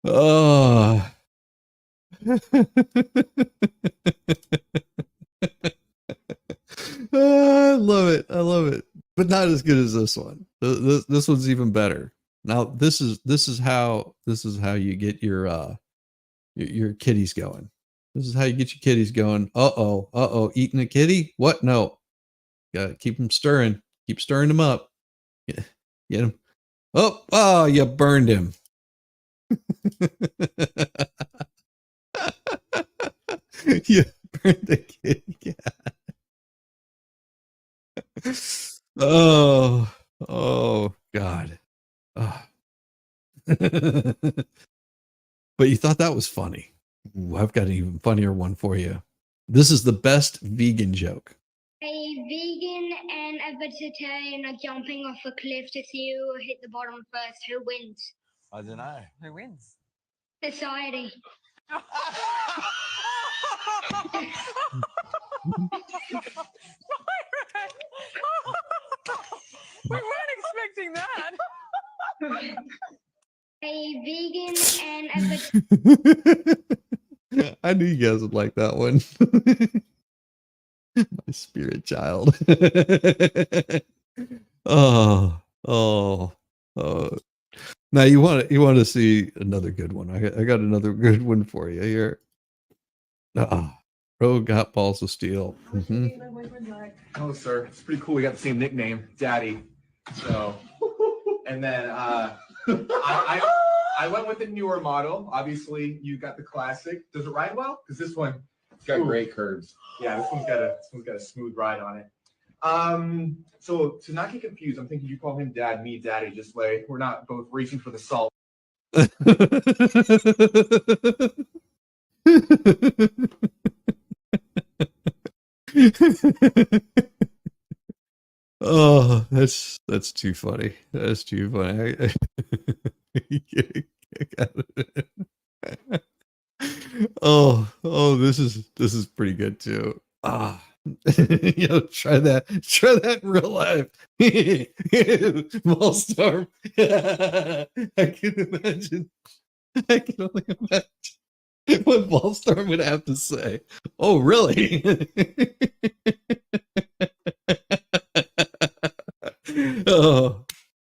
Oh. I love it. I love it. But not as good as this one. This one's even better. Now this is how you get your kitties going. This is how you get your kitties going. Uh-oh. Eating a kitty? What? No. Gotta keep them stirring. Keep stirring them up. Get him. Oh, you burned him. You burned the kitty cat. Oh God. Oh. But you thought that was funny. Ooh, I've got an even funnier one for you. This is the best vegan joke. A vegan and a vegetarian are jumping off a cliff to see who will hit the bottom first. Who wins? I don't know. Who wins? Society. We weren't expecting that. A vegan and a I knew you guys would like that one. My spirit child. Oh, oh, oh. Now you want to see another good one. I got another good one for you here. Bro got balls of steel. Oh, sir, it's pretty cool. We got the same nickname, Daddy. So, and then I went with the newer model. Obviously, you got the classic. Does it ride well? Because this one, it's got great curves. Yeah, this one's got a smooth ride on it. So to not get confused, I'm thinking you call him Dad, me Daddy, just like we're not both racing for the salt. Oh, that's too funny. That's too funny. Oh, this is pretty good too. Try that in real life. Volstorm. I can only imagine what Volstorm would have to say. Oh, really?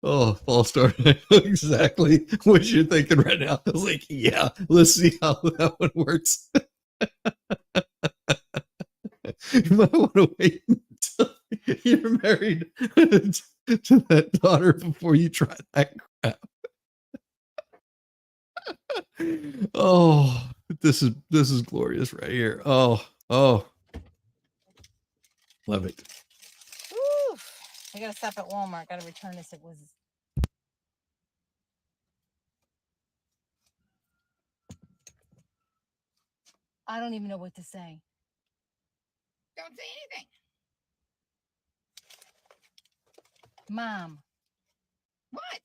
Volstorm, I know exactly what you're thinking right now. I was like, yeah, let's see how that one works. You might want to wait until you're married to that daughter before you try that crap. Oh, this is glorious right here. Oh, love it. Woo. I gotta stop at Walmart. Gotta return this. It was. I don't even know what to say. Don't say anything. Mom, What?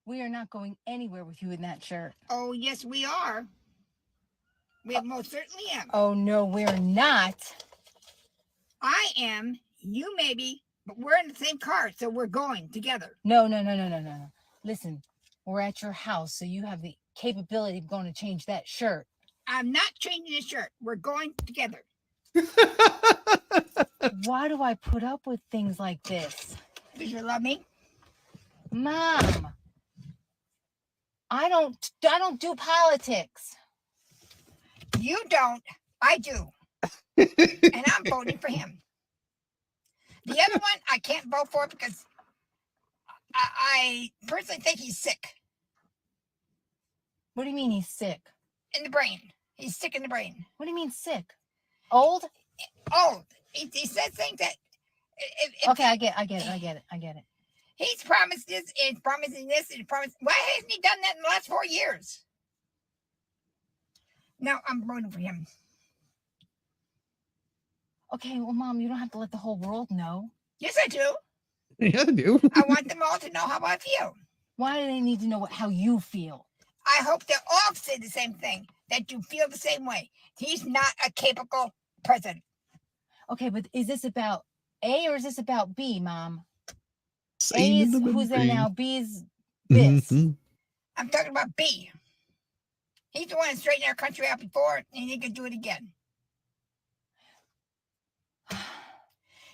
we are not going anywhere with you in that shirt. Oh, yes, we are. We most certainly am. Oh, no, we're not. I am. You maybe, but we're in the same car, so we're going together. No. Listen, we're at your house, so you have the capability of going to change that shirt. I'm not changing the shirt. We're going together. Why do I put up with things like this? Because you love me? Mom, I don't do politics. You don't. I do. And I'm voting for him. The other one, I can't vote for because I personally think he's sick What do you mean he's sick? in the brain. He's sick in the brain. What do you mean sick? Old? Oh, he says things that. Okay, I get it. He's promised this, and promising this, and promised. Why hasn't he done that in the last 4 years? No, I'm voting for him. Okay, well, Mom, you don't have to let the whole world know. Yes, I do. Yeah, I do. I want them all to know how I feel. Why do they need to know how you feel? I hope they all say the same thing, that you feel the same way. He's not a capable president. Okay, but is this about A or is this about B, Mom? Say A is the who's there B. now. B is this. Mhm. I'm talking about B. He's the one that straightened our country out before, and he can do it again.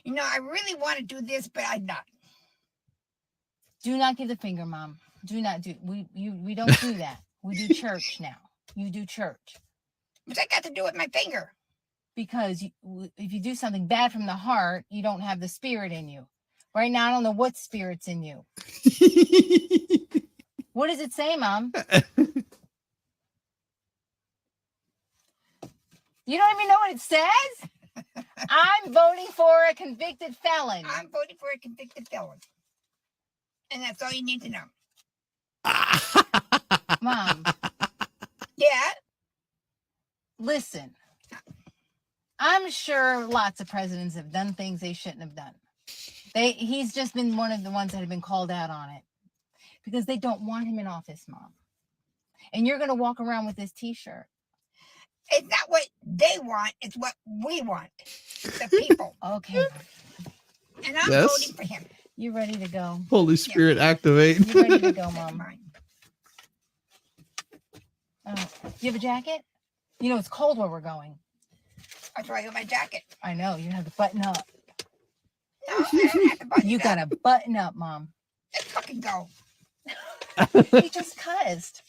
You know, I really want to do this, but I'm not. Do not give the finger, Mom. Do not do. We don't do that. We do church now. You do church What's that got to do with my finger? because if you do something bad from the heart, you don't have the spirit in you. Right now, I don't know what spirit's in you. What does it say, Mom? You don't even know what it says? I'm voting for a convicted felon. I'm voting for a convicted felon. And that's all you need to know. Mom, Yeah? listen. I'm sure lots of presidents have done things they shouldn't have done. He's just been one of the ones that have been called out on it because they don't want him in office, Mom. And you're going to walk around with this T-shirt. It's not what they want, it's what we want. The people. Okay, And I'm Yes. voting for him. you ready to go? Holy Spirit, activate. You ready to go, Never Mom? mind. Oh, you have a jacket? You know, it's cold where we're going. That's why I got my jacket. I know, you have to button up. No, I don't have to button You it up. gotta button up, Mom. Let's fucking go. He just cussed.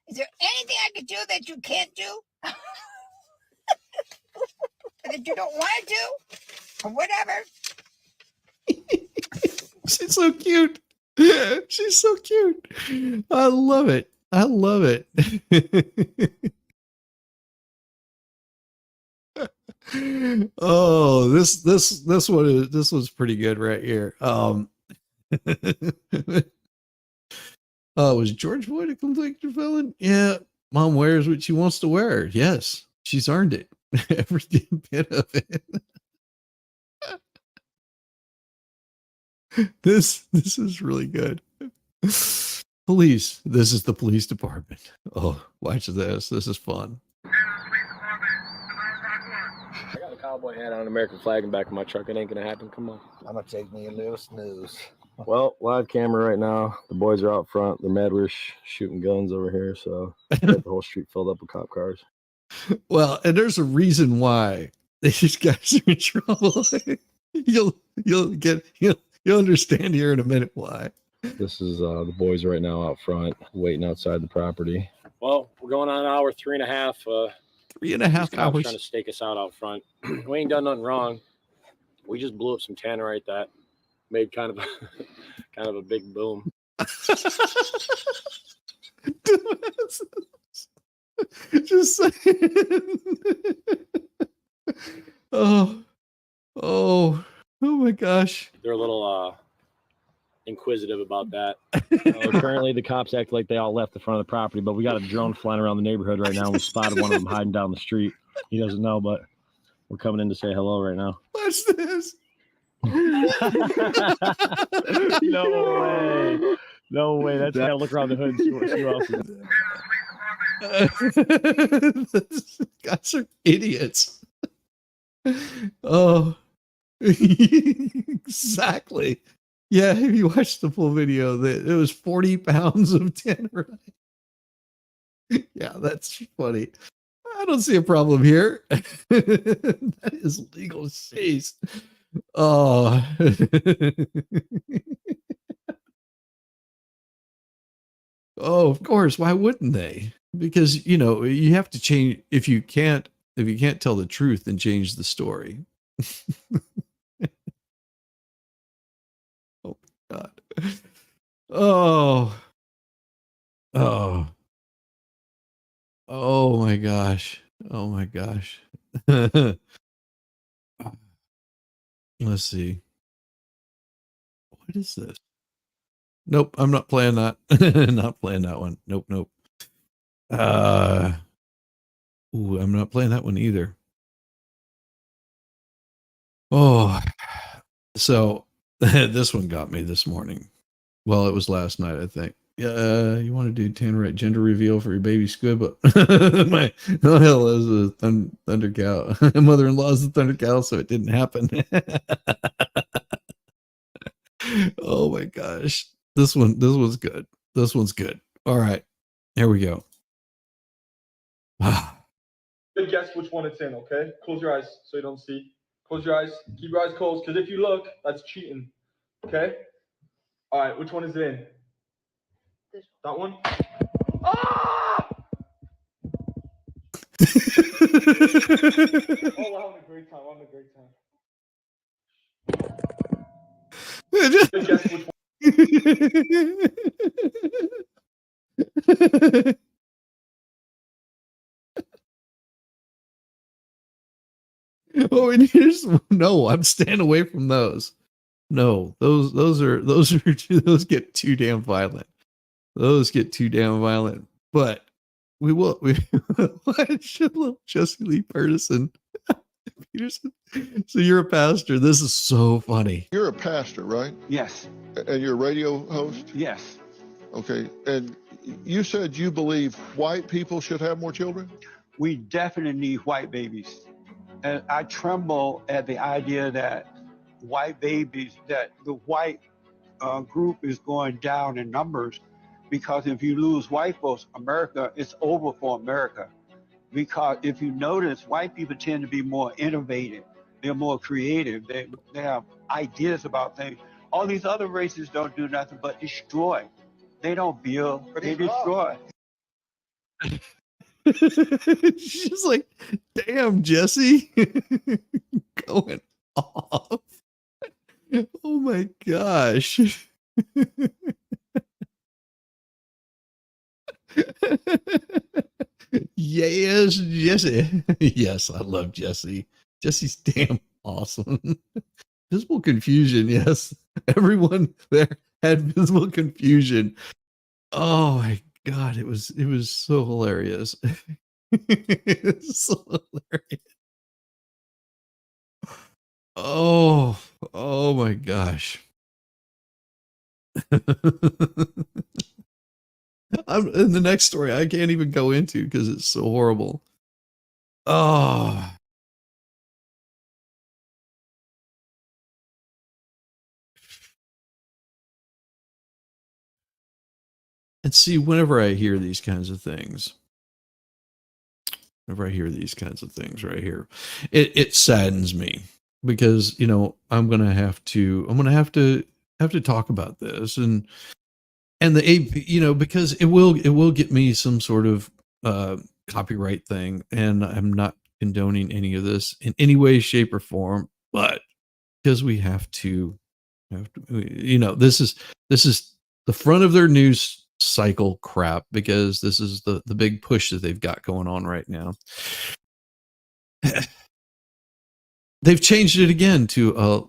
Is there anything I can do that you can't do? Or that you don't want to do? Or whatever? She's so cute. She's so cute. I love it. I love it. Oh, this was pretty good right here. Was George Floyd a convicted felon? Yeah. Mom wears what she wants to wear. Yes, she's earned it. Every bit of it. This is really good. Police. This is the police department. Oh, watch this. This is fun. I got a cowboy hat on, an American flag in the back of my truck. It ain't gonna happen. Come on. I'm gonna take me a little snooze. Well, live camera right now. The boys are out front. They're mad we're shooting guns over here, so the whole street filled up with cop cars. Well, and there's a reason why these guys are in trouble. You'll understand here in a minute why. This is the boys right now out front, waiting outside the property. Well, we're going on hour 3.5. 3.5 hours. Trying to stake us out front. We ain't done nothing wrong. We just blew up some tannerite that made kind of a big boom. Just saying. Oh my gosh. They're a little inquisitive about that. Currently, the cops act like they all left the front of the property, but we got a drone flying around the neighborhood right now. We spotted one of them hiding down the street. He doesn't know, but we're coming in to say hello right now. Watch this. No way. That's gotta look around the hood and see who else is. These guys are idiots. Oh, exactly. Yeah, if you watch the full video, it was 40 pounds of tannerite. Yeah, that's funny. I don't see a problem here. That is legal chase. Oh. Oh, of course. Why wouldn't they? Because, you have to change. If you can't tell the truth, then change the story. Oh, God. Oh. Oh, my gosh. Oh, my gosh. Let's see. What is this? Nope, I'm not playing that. Not playing that one. Nope. I'm not playing that one either. Oh, so this one got me this morning. Well, it was last night, I think. You want to do tannerite gender reveal for your baby squid, but my hell is a thunder cow. My mother-in-law is a thunder cow, so it didn't happen. Oh my gosh. This one's good. This one's good. All right. Here we go. Good guess which one it's in, okay? Close your eyes so you don't see. Close your eyes. Keep your eyes closed, because if you look, that's cheating. Okay? All right, which one is it in? That one? Ah! Oh, we're having a great time. Good guess which one. Oh, and here's no. I'm staying away from those. No, those get too damn violent. Those get too damn violent. But we watch a little Jesse Lee Peterson. So you're a pastor. This is so funny. You're a pastor, right? Yes. And you're a radio host? Yes. Okay. And you said you believe white people should have more children? We definitely need white babies. And I tremble at the idea that white babies, that the white group is going down in numbers because if you lose white folks, America, it's over for America. Because if you notice, white people tend to be more innovative. They're more creative. They have ideas about things. All these other races don't do nothing but destroy. They don't build, they destroy. She's like, damn, Jesse. Going off. Oh my gosh. Yes, Jesse. Yes, I love Jesse. Jesse's damn awesome. Visible confusion, yes. Everyone there had visible confusion. Oh my god, it was so hilarious. It's so hilarious. Oh my gosh. I'm in the next story I can't even go into because it's so horrible. Oh. And see, whenever I hear these kinds of things, right here, it saddens me because, you know, I'm gonna have to talk about this and the AP, you know, because it will get me some sort of copyright thing, and I'm not condoning any of this in any way, shape, or form, but because we have to, you know, this is the front of their news cycle crap, because this is the big push that they've got going on right now. They've changed it again to a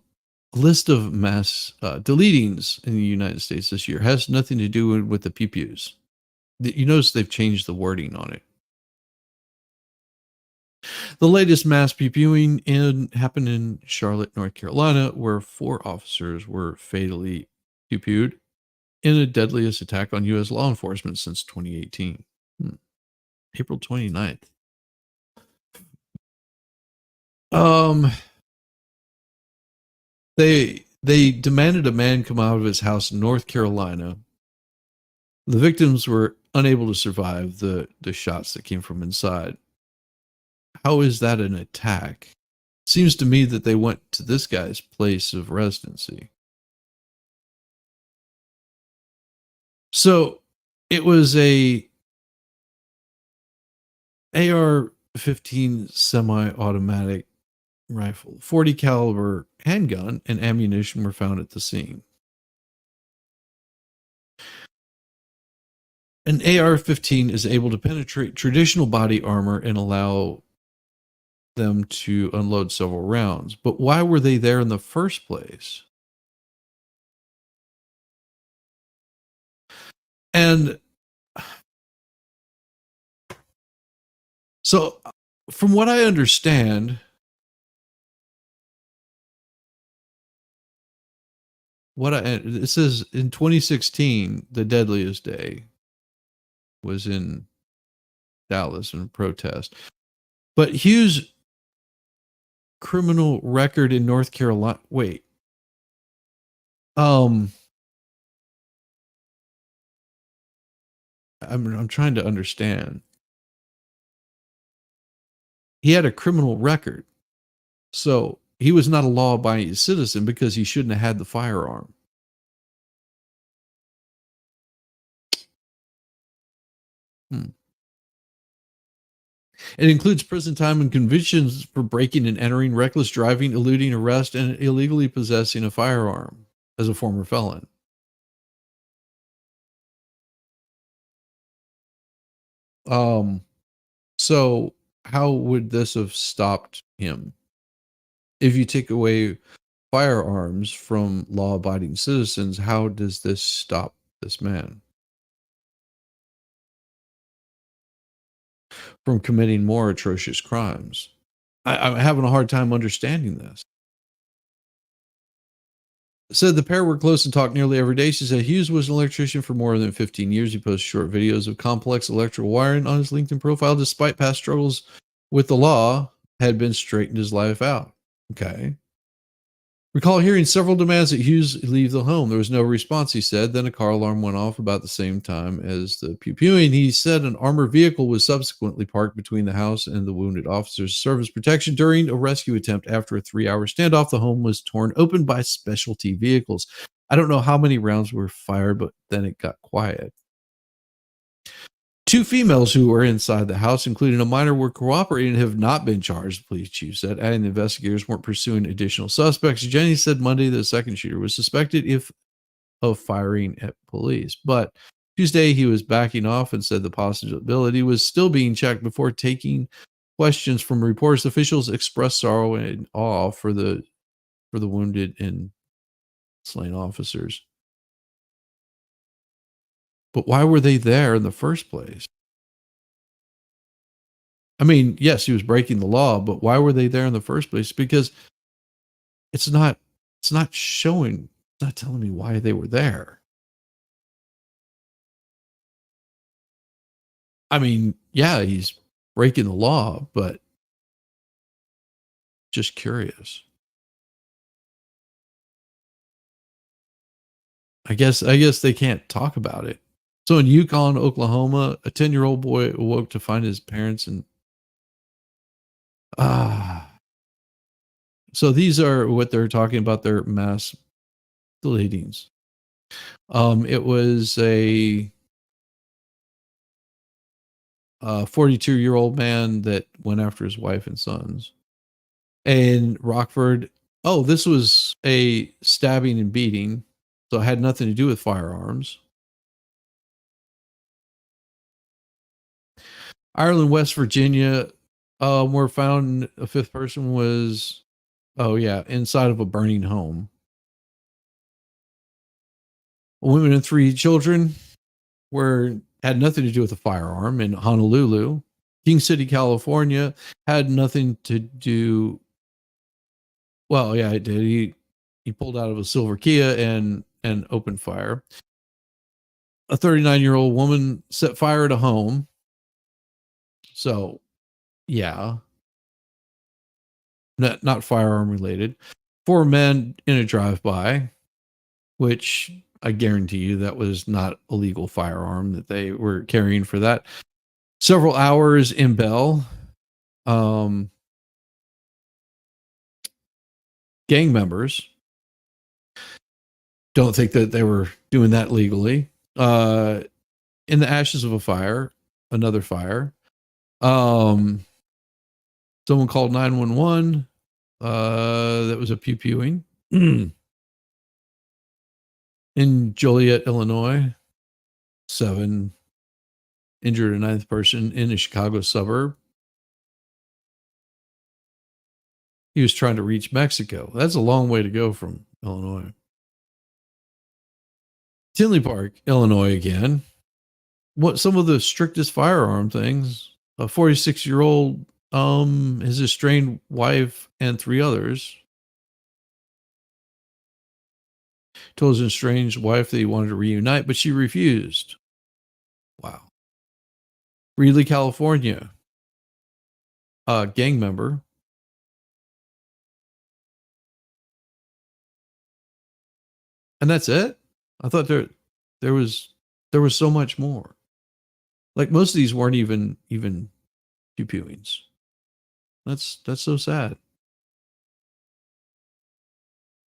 list of mass deletings in the United States this year. Has nothing to do with the pew-pews. You notice they've changed the wording on it. The latest mass pew-pewing happened in Charlotte, North Carolina, where 4 officers were fatally pew-pewed in the deadliest attack on U.S. law enforcement since 2018. April 29th. They demanded a man come out of his house in North Carolina. The victims were unable to survive the shots that came from inside. How is that an attack? Seems to me that they went to this guy's place of residency. So it was a AR-15 semi-automatic rifle, 40 caliber handgun, and ammunition were found at the scene. An AR-15 is able to penetrate traditional body armor and allow them to unload several rounds. But why were they there in the first place? And so, from what I understand, it says in 2016, the deadliest day was in Dallas in protest. But Hughes' criminal record in North Carolina. Wait. I'm trying to understand. He had a criminal record. So he was not a law-abiding citizen because he shouldn't have had the firearm. It includes prison time and convictions for breaking and entering, reckless driving, eluding arrest, and illegally possessing a firearm as a former felon. So how would this have stopped him? If you take away firearms from law-abiding citizens, how does this stop this man from committing more atrocious crimes? I'm having a hard time understanding this. Said the pair were close and talked nearly every day. She said Hughes was an electrician for more than 15 years. He posts short videos of complex electrical wiring on his LinkedIn profile. Despite past struggles with the law, had been straightened his life out. Okay. Recall hearing several demands that Hughes leave the home. There was no response, he said. Then a car alarm went off about the same time as the pew-pewing. He said an armored vehicle was subsequently parked between the house and the wounded officer's service protection during a rescue attempt. After a 3-hour standoff, the home was torn open by specialty vehicles. I don't know how many rounds were fired, but then it got quiet. 2 females who were inside the house, including a minor, were cooperating and have not been charged, the police chief said, adding the investigators weren't pursuing additional suspects. Jenny said Monday the second shooter was suspected of firing at police, but Tuesday he was backing off and said the possibility was still being checked before taking questions from reporters. Officials expressed sorrow and awe for the wounded and slain officers. But why were they there in the first place? I mean, yes, he was breaking the law, but why were they there in the first place? Because it's not showing, it's not telling me why they were there. I mean, yeah, he's breaking the law, but just curious. I guess they can't talk about it. So in Yukon, Oklahoma, a 10-year-old boy awoke to find his parents and so these are what they're talking about, their mass delatings. It was a 42-year-old man that went after his wife and sons. And Rockford, this was a stabbing and beating, so it had nothing to do with firearms. Ireland, West Virginia, were found a 5th person was, inside of a burning home. A woman and 3 children had nothing to do with a firearm in Honolulu. King City, California, had nothing to do. Well, yeah, it did. He pulled out of a silver Kia and opened fire. A 39-year-old woman set fire at a home. So, yeah. Not firearm related. 4 men in a drive-by, which I guarantee you that was not a legal firearm that they were carrying for that. Several hours in Bell. Gang members. Don't think that they were doing that legally. In the ashes of a fire, another fire. Someone called 911. That was a pew-pewing. In Joliet, Illinois, 7 injured, a 9th person in a Chicago suburb. He was trying to reach Mexico. That's a long way to go from Illinois. Tinley Park, Illinois again. What some of the strictest firearm things. A 46-year-old, his estranged wife and 3 others told his estranged wife that he wanted to reunite, but she refused. Wow. Greeley, California. Gang member. And that's it? I thought there was so much more. Like most of these weren't even pew-pewings. That's so sad.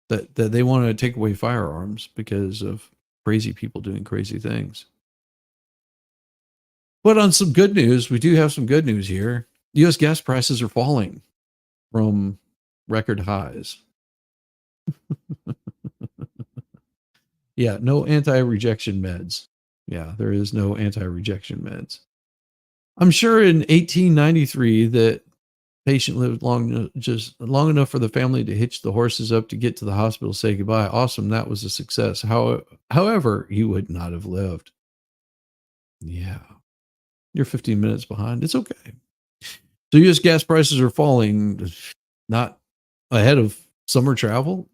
That they want to take away firearms because of crazy people doing crazy things. But on some good news, we do have some good news here. U.S. gas prices are falling from record highs. Yeah, no anti-rejection meds. Yeah, there is no anti-rejection meds. I'm sure in 1893 that patient lived long enough for the family to hitch the horses up to get to the hospital, say goodbye. Awesome, that was a success. However, he would not have lived. Yeah, you're 15 minutes behind. It's okay. So U.S. gas prices are falling, not ahead of summer travel.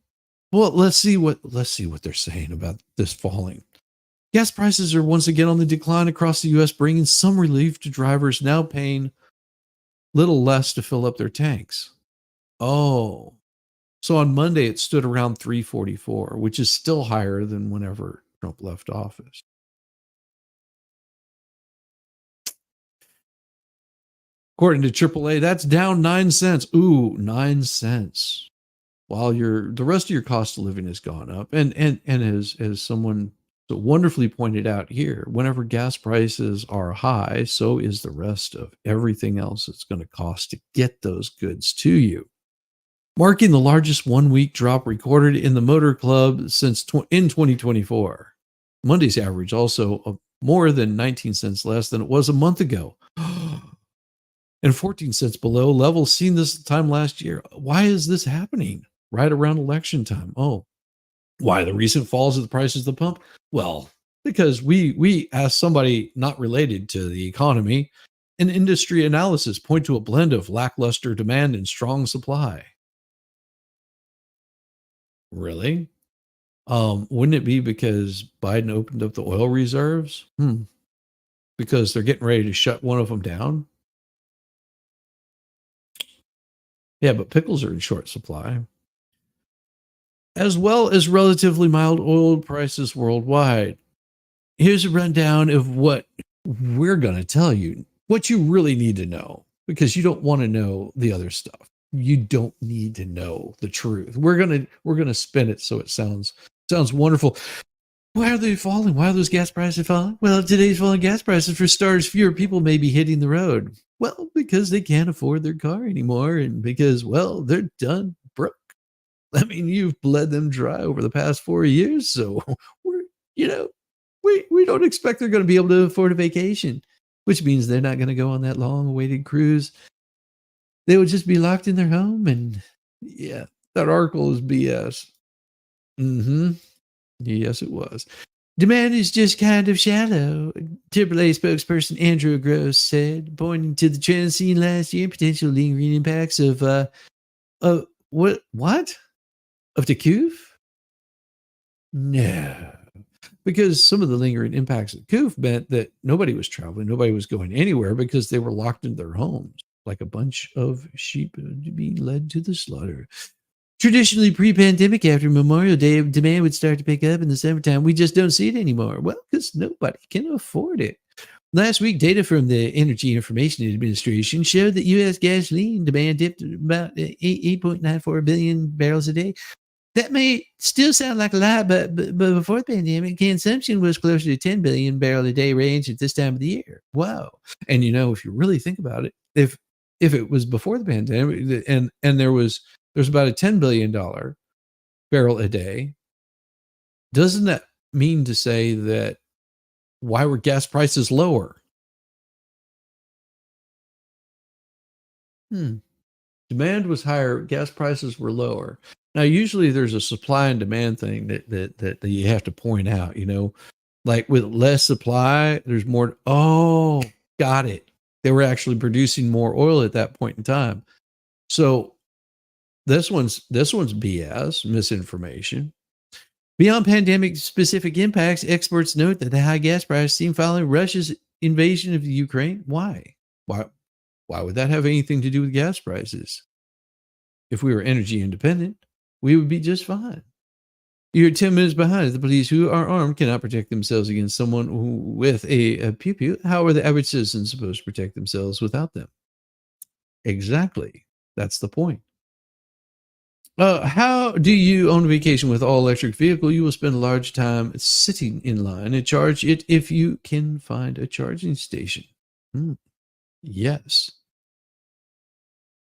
Well, let's see what they're saying about this falling. Gas prices are once again on the decline across the U.S., bringing some relief to drivers now paying little less to fill up their tanks. Oh, So on Monday, it stood around 344, which is still higher than whenever Trump left office. According to AAA, that's down 9 cents. Ooh, 9 cents. While the rest of your cost of living has gone up. And as someone so wonderfully pointed out here, whenever gas prices are high, so is the rest of everything else it's going to cost to get those goods to you. Marking the largest 1 week drop recorded in the Motor Club in 2024. Monday's average also of more than 19 cents less than it was a month ago. And 14 cents below levels seen this time last year. Why is this happening right around election time? Oh, why the recent falls of the prices of the pump? Well, because we asked somebody not related to the economy, an industry analysis point to a blend of lackluster demand and strong supply. Really? Wouldn't it be because Biden opened up the oil reserves? Because they're getting ready to shut one of them down? Yeah, but pickles are in short supply. As well as relatively mild oil prices worldwide. Here's a rundown of what we're going to tell you, what you really need to know, because you don't want to know the other stuff. You don't need to know the truth. We're gonna spin it so it sounds wonderful. Why are they falling? Why are those gas prices falling? Well, today's falling gas prices, for starters, fewer people may be hitting the road. Well, because they can't afford their car anymore, and because, well, they're done broke. I mean, you've bled them dry over the past 4 years, so we don't expect they're going to be able to afford a vacation, which means they're not going to go on that long-awaited cruise. They would just be locked in their home, and yeah, that article is BS. Yes, it was. Demand is just kind of shallow, AAA spokesperson Andrew Gross said, pointing to the trend seen last year, potential lingering impacts of what? Of the coup? No. Because some of the lingering impacts of the coup meant that nobody was traveling, nobody was going anywhere because they were locked in their homes, like a bunch of sheep being led to the slaughter. Traditionally, pre-pandemic, after Memorial Day, demand would start to pick up in the summertime. We just don't see it anymore. Well, because nobody can afford it. Last week, data from the Energy Information Administration showed that U.S. gasoline demand dipped about 8.94 billion barrels a day. That may still sound like a lot, but before the pandemic, consumption was closer to 10 billion barrel a day range at this time of the year. Wow. And if you really think about it, if it was before the pandemic and there's about a $10 billion barrel a day, doesn't that mean to say that why were gas prices lower? Demand was higher, gas prices were lower. Now, usually there's a supply and demand thing that you have to point out, like with less supply, there's more. Oh, got it. They were actually producing more oil at that point in time. So this one's BS, misinformation. Beyond pandemic specific impacts, experts note that the high gas prices seen following Russia's invasion of Ukraine. Why? Why would that have anything to do with gas prices? If we were energy independent, we would be just fine. You're 10 minutes behind. The police who are armed cannot protect themselves against someone with a pew-pew. How are the average citizens supposed to protect themselves without them? Exactly. That's the point. How do you own a vacation with all electric vehicle? You will spend a large time sitting in line and charge it if you can find a charging station. Yes.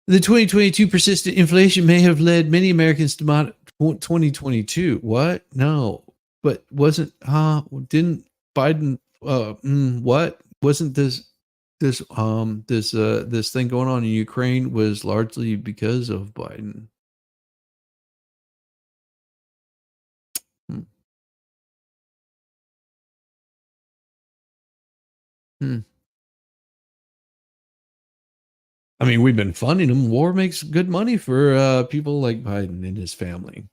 The 2022 persistent inflation may have led many Americans to 2022. What? No, but didn't Biden? What wasn't this thing going on in Ukraine was largely because of Biden. I mean, we've been funding him. War makes good money for people like Biden and his family.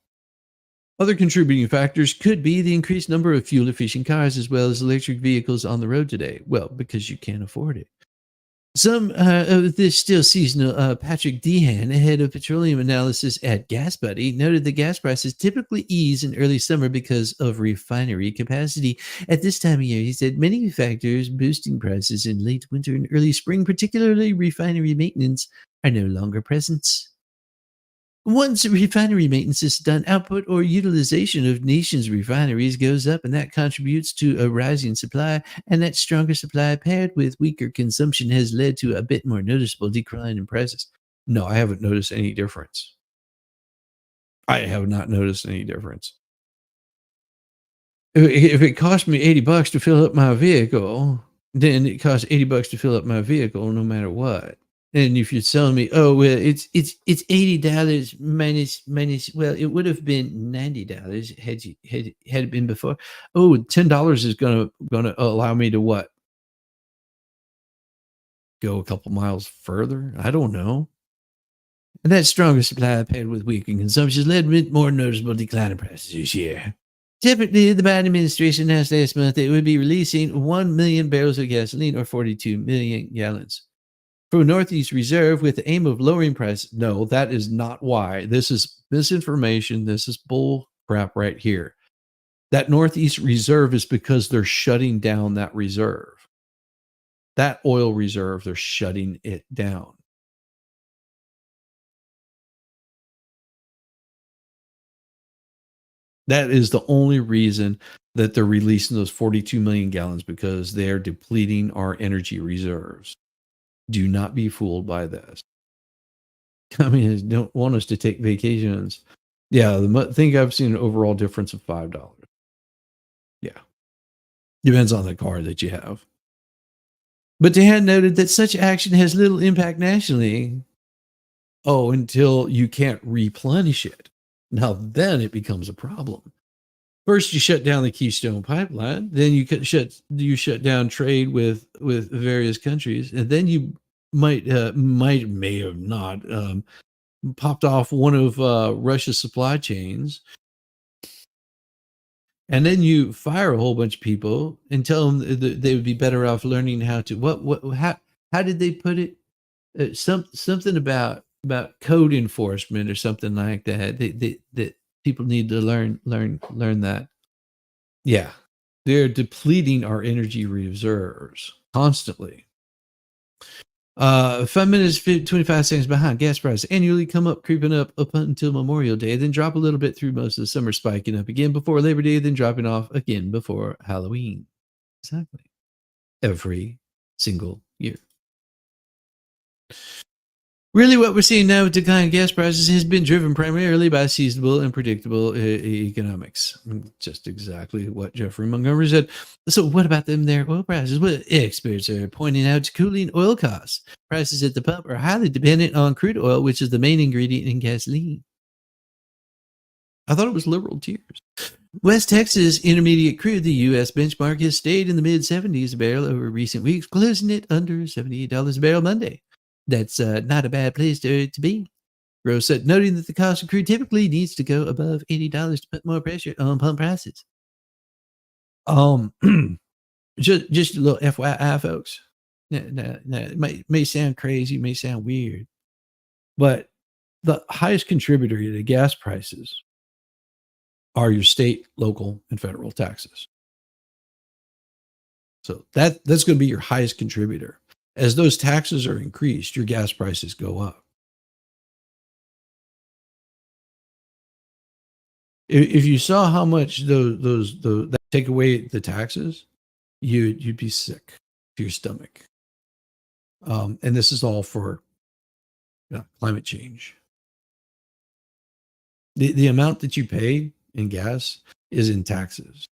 Other contributing factors could be the increased number of fuel-efficient cars as well as electric vehicles on the road today. Well, because you can't afford it. Some of this still seasonal Patrick Dehan, head of petroleum analysis at Gas Buddy, noted that gas prices typically ease in early summer because of refinery capacity. At this time of year, he said, many factors boosting prices in late winter and early spring, particularly refinery maintenance, are no longer present. Once refinery maintenance is done, output or utilization of nations' refineries goes up, and that contributes to a rising supply. And that stronger supply paired with weaker consumption has led to a bit more noticeable decline in prices. No, I haven't noticed any difference. I have not noticed any difference. If it cost me $80 to fill up my vehicle, then it costs $80 to fill up my vehicle no matter what. And if you're telling me, oh well, it's $80 minus, well, it would have been $90 had it been before. Oh, $10 is gonna allow me to what? Go a couple miles further? I don't know. And that stronger supply paired with weaker consumption has led to a more noticeable decline in prices this year. Typically, the Biden administration announced last month that it would be releasing 1 million barrels of gasoline, or 42 million gallons, from a Northeast Reserve with the aim of lowering prices. No, that is not why. This is misinformation. This is bull crap right here. That Northeast Reserve is because they're shutting down that reserve. That oil reserve, they're shutting it down. That is the only reason that they're releasing those 42 million gallons, because they're depleting our energy reserves. Do not be fooled by this. Communists don't want us to take vacations. Yeah, I think I've seen an overall difference of $5. Yeah. Depends on the car that you have. But Dehan noted that such action has little impact nationally. Oh, until you can't replenish it. Now then it becomes a problem. First, you shut down the Keystone Pipeline. Then you shut down trade with various countries, and then you may have not popped off one of Russia's supply chains, and then you fire a whole bunch of people and tell them that they would be better off learning how to how did they put it? Something about code enforcement or something like that. That people need to learn that. Yeah, they're depleting our energy reserves constantly. 5 minutes, 25 seconds behind. Gas prices annually come up, creeping up until Memorial Day, then drop a little bit through most of the summer, spiking up again before Labor Day, then dropping off again before Halloween. Exactly. Every single year. Really, what we're seeing now with declining gas prices has been driven primarily by seasonable and predictable economics. Just exactly what Jeffrey Montgomery said. So what about them there oil prices? Well, experts are pointing out cooling oil costs. Prices at the pump are highly dependent on crude oil, which is the main ingredient in gasoline. I thought it was liberal tears. West Texas Intermediate crude, the U.S. benchmark, has stayed in the mid-70s a barrel over recent weeks, closing it under $78 a barrel Monday. That's not a bad place to be. Rose said, noting that the cost of crude typically needs to go above $80 to put more pressure on pump prices. Just a little FYI, folks. Now, it may sound crazy, may sound weird, but the highest contributor to gas prices are your state, local, and federal taxes. So that's going to be your highest contributor. As those taxes are increased, your gas prices go up. If you saw how much that take away the taxes, you'd be sick to your stomach. And this is all for climate change. The amount that you pay in gas is in taxes.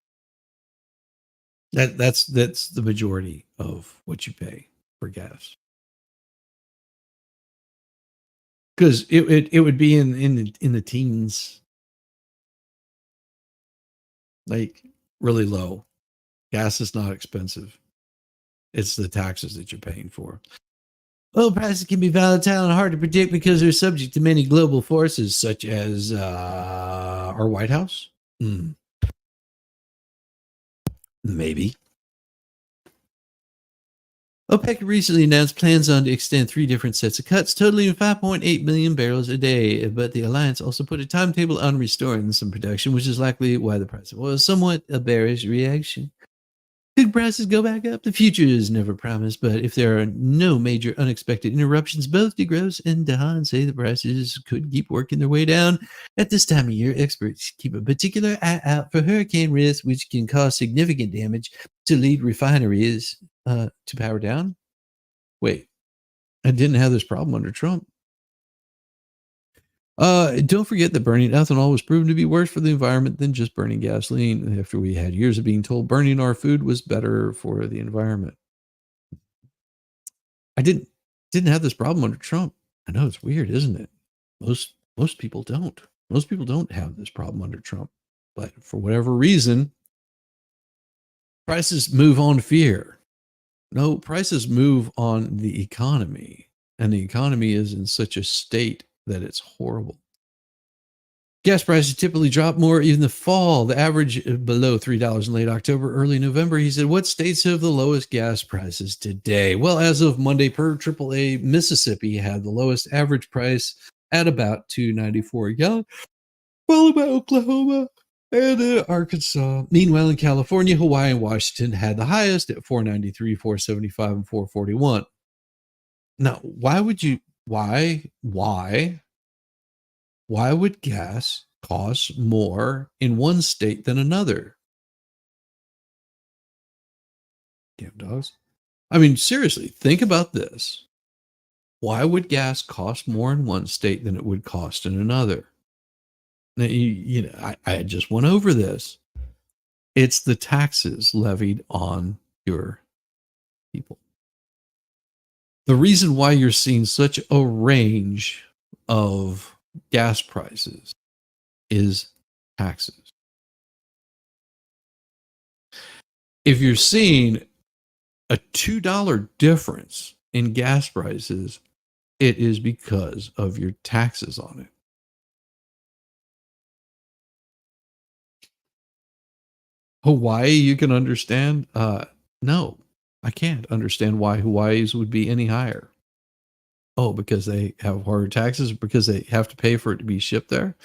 That's the majority of what you pay for gas. Because it would be in the teens, like really low. Gas is not expensive. It's the taxes that you're paying for. Oil prices can be volatile and hard to predict because they're subject to many global forces, such as our White House. Maybe. OPEC recently announced plans on to extend 3 different sets of cuts, totaling 5.8 million barrels a day. But the alliance also put a timetable on restoring some production, which is likely why the price of oil is somewhat a bearish reaction. Could prices go back up? The future is never promised, but if there are no major unexpected interruptions, both DeGrosse and DeHaan say the prices could keep working their way down. At this time of year, experts keep a particular eye out for hurricane risk, which can cause significant damage to lead refineries to power down. Wait, I didn't have this problem under Trump. Don't forget that burning ethanol was proven to be worse for the environment than just burning gasoline, after we had years of being told burning our food was better for the environment. I didn't have this problem under Trump. I know, it's weird, isn't it? Most people don't. Most people don't have this problem under Trump. But for whatever reason, prices move on fear. No, prices move on the economy. And the economy is in such a state that it's horrible. Gas prices typically drop more even the fall. The average below $3 in late October, early November. He said, what states have the lowest gas prices today? Well, as of Monday, per AAA, Mississippi had the lowest average price at about $2.94 a gallon, followed by Oklahoma and Arkansas. Meanwhile, in California, Hawaii, and Washington had the highest at $4.93, $4.75, and $4.41. Now, why would gas cost more in one state than another? Damn dogs. I mean, seriously, think about this. Why would gas cost more in one state than it would cost in another? Now, I just went over this. It's the taxes levied on your people. The reason why you're seeing such a range of gas prices is taxes. If you're seeing a $2 difference in gas prices, it is because of your taxes on it. Hawaii, you can understand? No, I can't understand why Hawaii's would be any higher. Oh, because they have harder taxes, because they have to pay for it to be shipped there?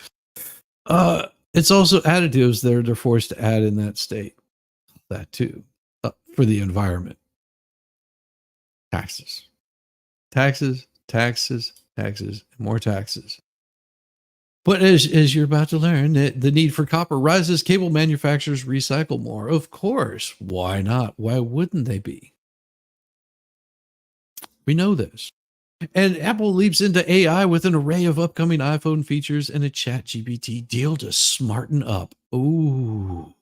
It's also additives they're forced to add in that state. That too, for the environment. Taxes, more taxes. But as you're about to learn, the need for copper rises. Cable manufacturers recycle more. Of course. Why not? Why wouldn't they be? We know this. And Apple leaps into AI with an array of upcoming iPhone features and a ChatGPT deal to smarten up. Ooh.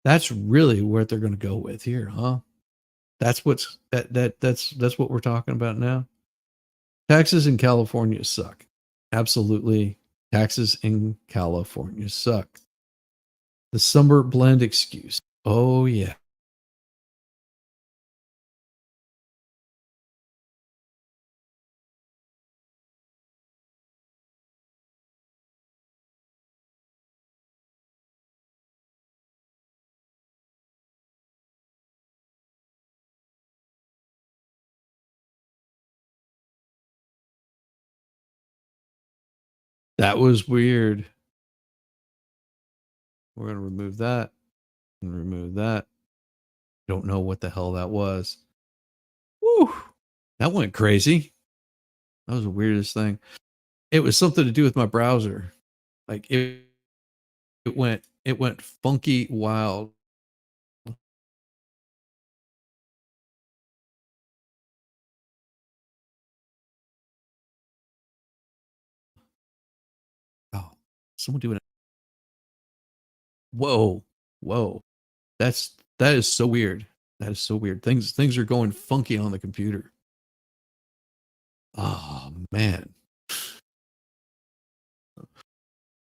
That's really what they're going to go with here, huh? That's what we're talking about now. Taxes in California suck. Absolutely. Taxes in California suck. The summer blend excuse. Oh, yeah. That was weird. We're going to remove that and remove that. Don't know what the hell that was. Woo! That went crazy. That was the weirdest thing. It was something to do with my browser. Like it went funky wild. Oh, someone doing it. Whoa. That is so weird. That is so weird. Things are going funky on the computer. Oh man.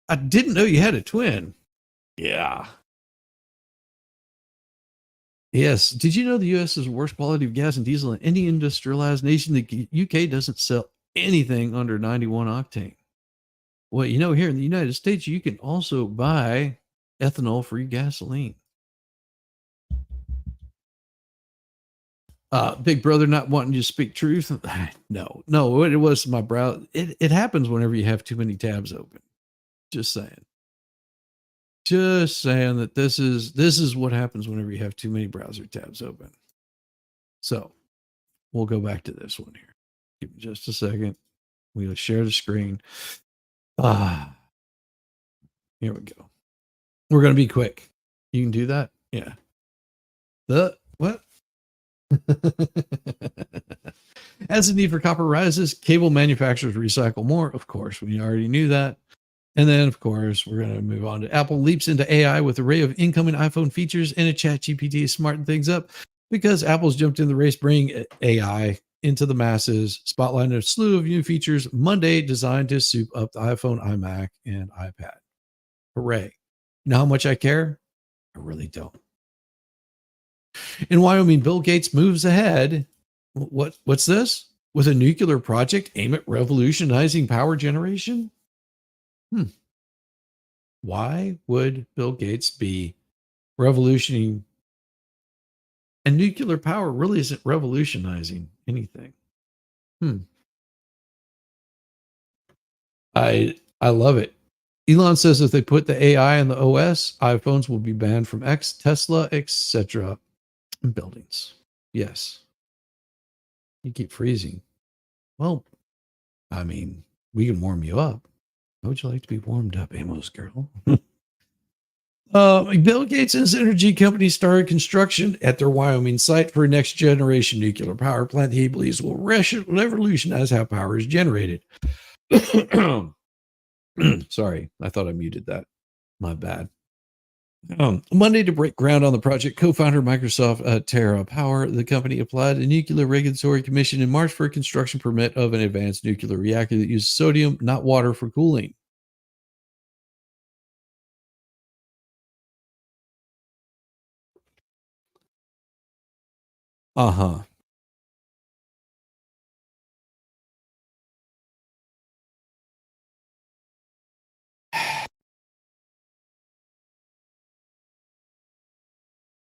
I didn't know you had a twin. Yeah. Yes. Did you know the US is the worst quality of gas and diesel in any industrialized nation? The UK doesn't sell anything under 91 octane. Well, here in the United States, you can also buy ethanol-free gasoline. Big Brother not wanting you to speak truth. No, it was my browser. It happens whenever you have too many tabs open. Just saying. Just saying that this is what happens whenever you have too many browser tabs open. So we'll go back to this one here. Give me just a second. We'll share the screen. Here we go. We're going to be quick. You can do that? Yeah. What? As the need for copper rises, cable manufacturers recycle more. Of course, we already knew that. And then, of course, we're going to move on to Apple leaps into AI with an array of incoming iPhone features and a chat GPT is smarting things up because Apple's jumped in the race, bringing AI into the masses, spotlighting a slew of new features Monday designed to soup up the iPhone, iMac, and iPad. Hooray. You know how much I care? I really don't. In Wyoming, Bill Gates moves ahead. What's this? With a nuclear project aimed at revolutionizing power generation? Why would Bill Gates be revolutioning? And nuclear power really isn't revolutionizing anything. I love it. Elon says if they put the AI in the OS, iPhones will be banned from X, Tesla, etc. buildings. Yes. You keep freezing. Well, I mean, we can warm you up. How would you like to be warmed up, Amos girl? Bill Gates and his energy company started construction at their Wyoming site for a next generation nuclear power plant he believes will revolutionize how power is generated. Sorry, I thought I muted that. My bad. Monday, to break ground on the project, co-founder Microsoft Terra Power, the company applied a nuclear regulatory commission in March for a construction permit of an advanced nuclear reactor that uses sodium, not water, for cooling. Uh-huh.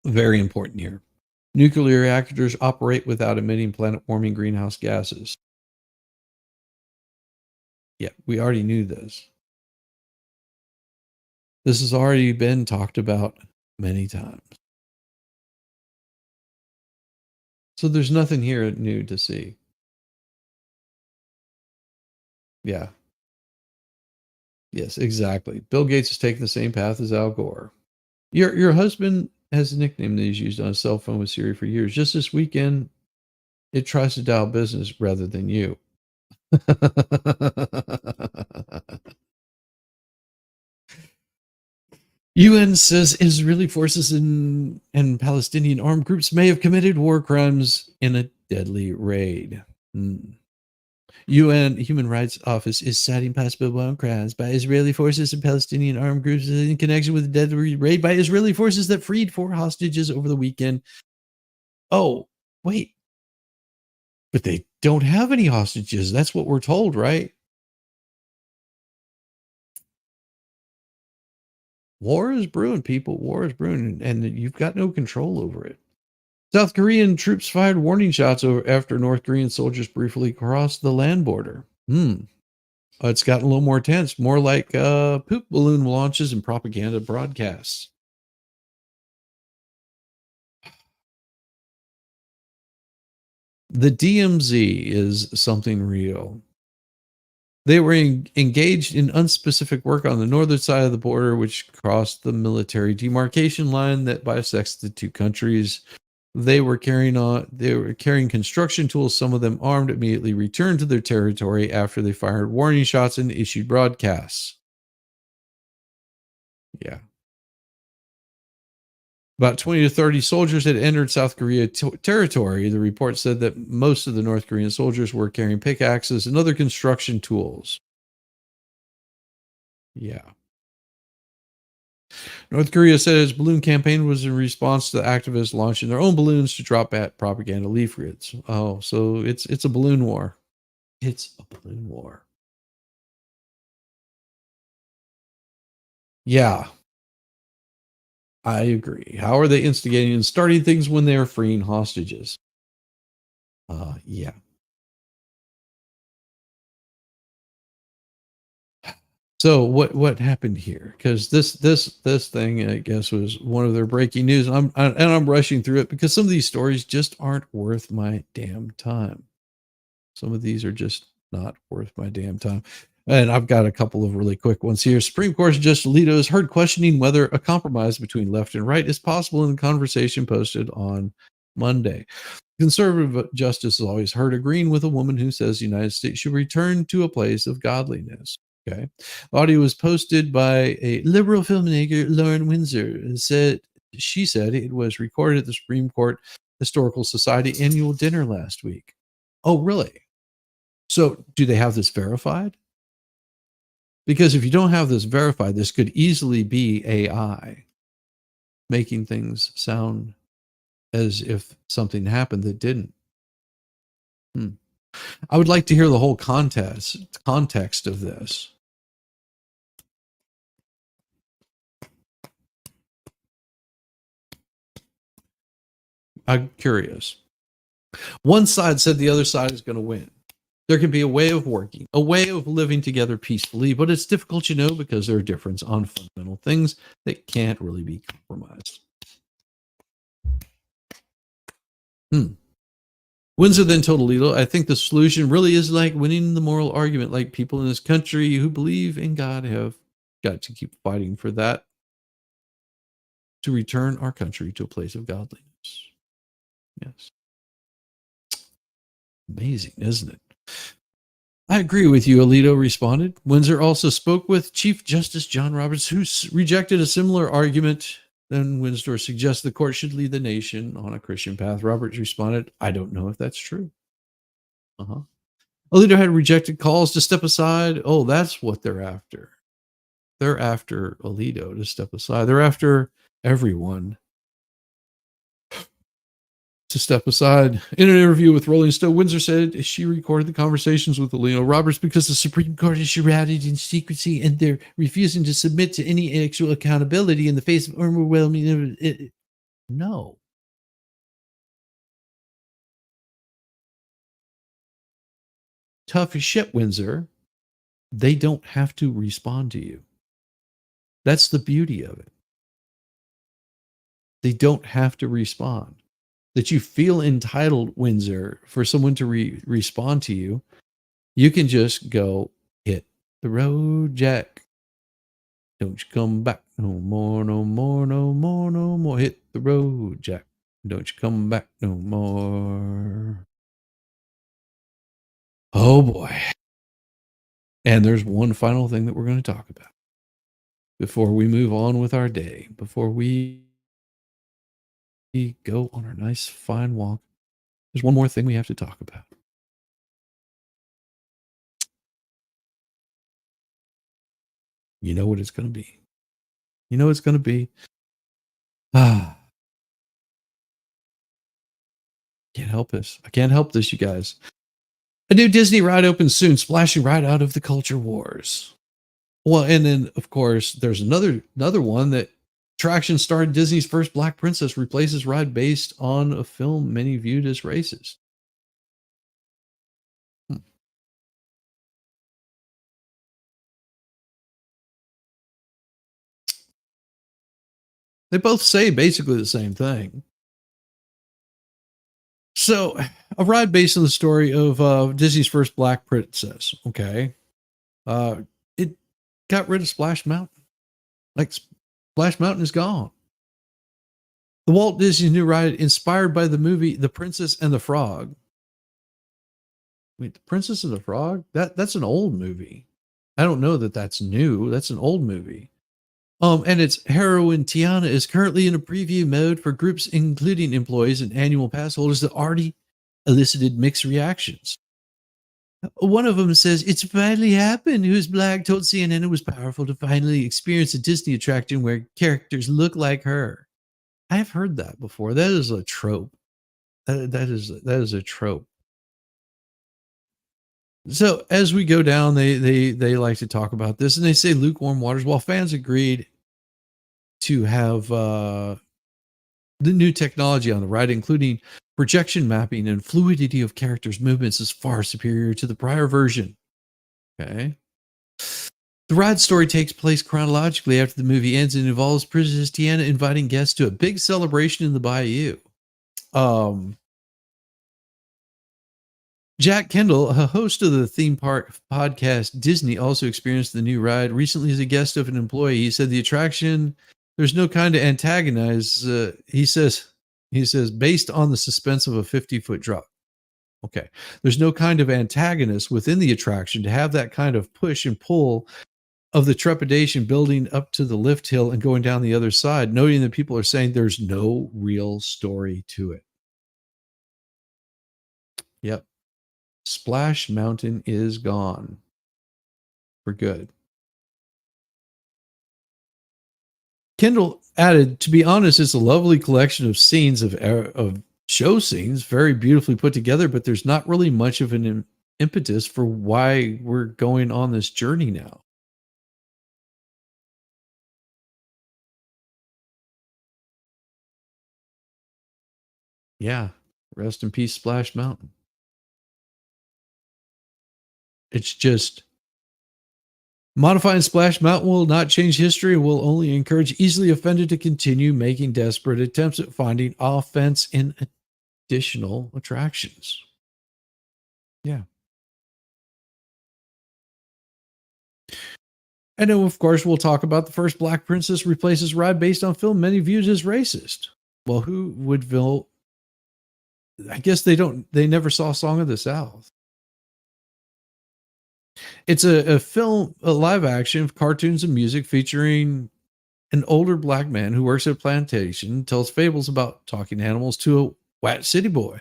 Very important here. Nuclear reactors operate without emitting planet-warming greenhouse gases. Yeah, we already knew this. This has already been talked about many times. So there's nothing here new to see. Yeah. Yes, exactly. Bill Gates is taking the same path as Al Gore. Your husband has a nickname that he's used on his cell phone with Siri for years. Just this weekend, it tries to dial business rather than you. UN says Israeli forces and Palestinian armed groups may have committed war crimes in a deadly raid. UN Human Rights Office is citing possible war crimes by Israeli forces and Palestinian armed groups in connection with a deadly raid by Israeli forces that freed 4 hostages over the weekend. Oh, wait. But they don't have any hostages. That's what we're told, right? War is brewing, people. War is brewing, and you've got no control over it. South Korean troops fired warning shots after North Korean soldiers briefly crossed the land border. It's gotten a little more tense, more like poop balloon launches and propaganda broadcasts. The DMZ is something real. They were engaged in unspecific work on the northern side of the border, which crossed the military demarcation line that bisects the two countries. They were carrying construction tools, some of them armed, immediately returned to their territory after they fired warning shots and issued broadcasts. Yeah. About 20 to 30 soldiers had entered South Korea territory. The report said that most of the North Korean soldiers were carrying pickaxes and other construction tools. Yeah. North Korea said its balloon campaign was in response to the activists launching their own balloons to drop at propaganda leaflets. Oh, so it's a balloon war. It's a balloon war. Yeah. I agree. How are they instigating and starting things when they are freeing hostages? Yeah. So what happened here? Because this thing, I guess, was one of their breaking news. I'm rushing through it because some of these stories just aren't worth my damn time. Some of these are just not worth my damn time. And I've got a couple of really quick ones here. Supreme Court Justice Alito is heard questioning whether a compromise between left and right is possible in the conversation posted on Monday. Conservative justice is always heard agreeing with a woman who says the United States should return to a place of godliness. Okay. Audio was posted by a liberal filmmaker, Lauren Windsor, and she said it was recorded at the Supreme Court Historical Society annual dinner last week. Oh, really? So do they have this verified? Because if you don't have this verified, this could easily be AI making things sound as if something happened that didn't. I would like to hear the whole context of this. I'm curious. One side said the other side is going to win. There can be a way of working, a way of living together peacefully, but it's difficult, because there are differences on fundamental things that can't really be compromised. Windsor then told Alito, I think the solution really is like winning the moral argument, like people in this country who believe in God have got to keep fighting for that, to return our country to a place of godliness. Yes. Amazing, isn't it? I agree with you, Alito responded. Windsor also spoke with Chief Justice John Roberts, who rejected a similar argument. Then Windsor suggested the court should lead the nation on a Christian path. Roberts responded, I don't know if that's true. Alito had rejected calls to step aside. Oh, that's what they're after. They're after Alito to step aside. They're after everyone to step aside. In an interview with Rolling Stone, Windsor said she recorded the conversations with Alito Roberts because the Supreme Court is shrouded in secrecy and they're refusing to submit to any actual accountability in the face of overwhelming. No. Tough as shit, Windsor. They don't have to respond to you. That's the beauty of it. They don't have to respond. That you feel entitled, Windsor, for someone to respond to you, you can just go, hit the road, Jack. Don't you come back no more, no more, no more, no more. Hit the road, Jack. Don't you come back no more. Oh, boy. And there's one final thing that we're going to talk about before we move on with our day, before we go on our nice, fine walk. There's one more thing we have to talk about. You know what it's going to be. You know it's going to be. Can't help this. I can't help this, you guys. A new Disney ride opens soon, splashing right out of the culture wars. Well, and then, of course, there's another one that attraction starring Disney's first Black Princess replaces ride based on a film many viewed as racist. They both say basically the same thing. So, a ride based on the story of Disney's first Black Princess. Okay. It got rid of Splash Mountain. Like, Splash Mountain is gone. The Walt Disney new ride, inspired by the movie The Princess and the Frog. Wait, The Princess and the Frog? That's an old movie. I don't know that that's new. That's an old movie. And its heroine Tiana is currently in a preview mode for groups including employees and annual pass holders that already elicited mixed reactions. One of them says, it's finally happened. Who's Black told CNN it was powerful to finally experience a Disney attraction where characters look like her. I've heard that before. That is a trope. That is a trope. So as we go down, they like to talk about this, and they say lukewarm waters. While fans agreed to have The new technology on the ride, including projection mapping and fluidity of characters' movements, is far superior to the prior version. Okay. The ride story takes place chronologically after the movie ends and involves Princess Tiana inviting guests to a big celebration in the bayou. Jack Kendall, a host of the theme park podcast Disney, also experienced the new ride recently as a guest of an employee. He said the attraction, there's no kind of antagonize. He says, based on the suspense of a 50-foot drop. Okay. There's no kind of antagonist within the attraction to have that kind of push and pull of the trepidation building up to the lift hill and going down the other side, noting that people are saying there's no real story to it. Yep. Splash Mountain is gone for good. Kendall added, to be honest, it's a lovely collection of scenes of show scenes, very beautifully put together, but there's not really much of an impetus for why we're going on this journey now. Yeah. Rest in peace, Splash Mountain. It's just modifying Splash Mountain will not change history and will only encourage easily offended to continue making desperate attempts at finding offense in additional attractions. Yeah. And then, of course, we'll talk about the first Black Princess replaces ride based on film many viewed as racist. Well, who would feel? I guess they never saw Song of the South. It's a film, a live action of cartoons and music featuring an older black man who works at a plantation, tells fables about talking animals to a white city boy.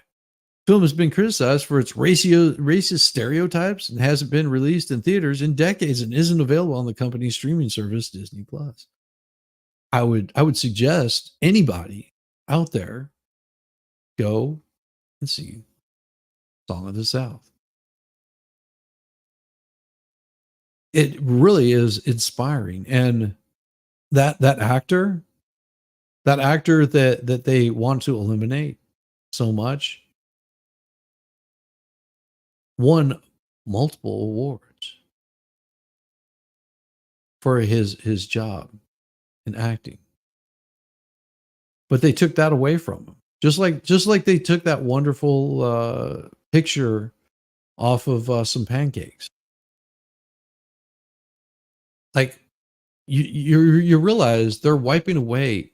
The film has been criticized for its racist stereotypes and hasn't been released in theaters in decades and isn't available on the company's streaming service, Disney Plus. I would suggest anybody out there go and see Song of the South. It really is inspiring, and that actor that they want to eliminate so much won multiple awards for his job in acting, but they took that away from him, just like they took that wonderful picture off of some pancakes. Like you realize they're wiping away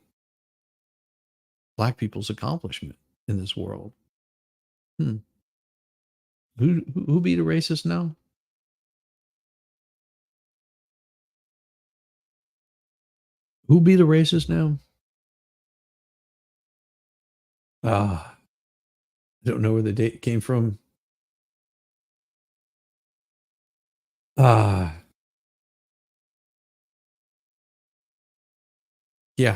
Black people's accomplishment in this world. Who be the racist now? Who be the racist now? I don't know where the date came from. Yeah.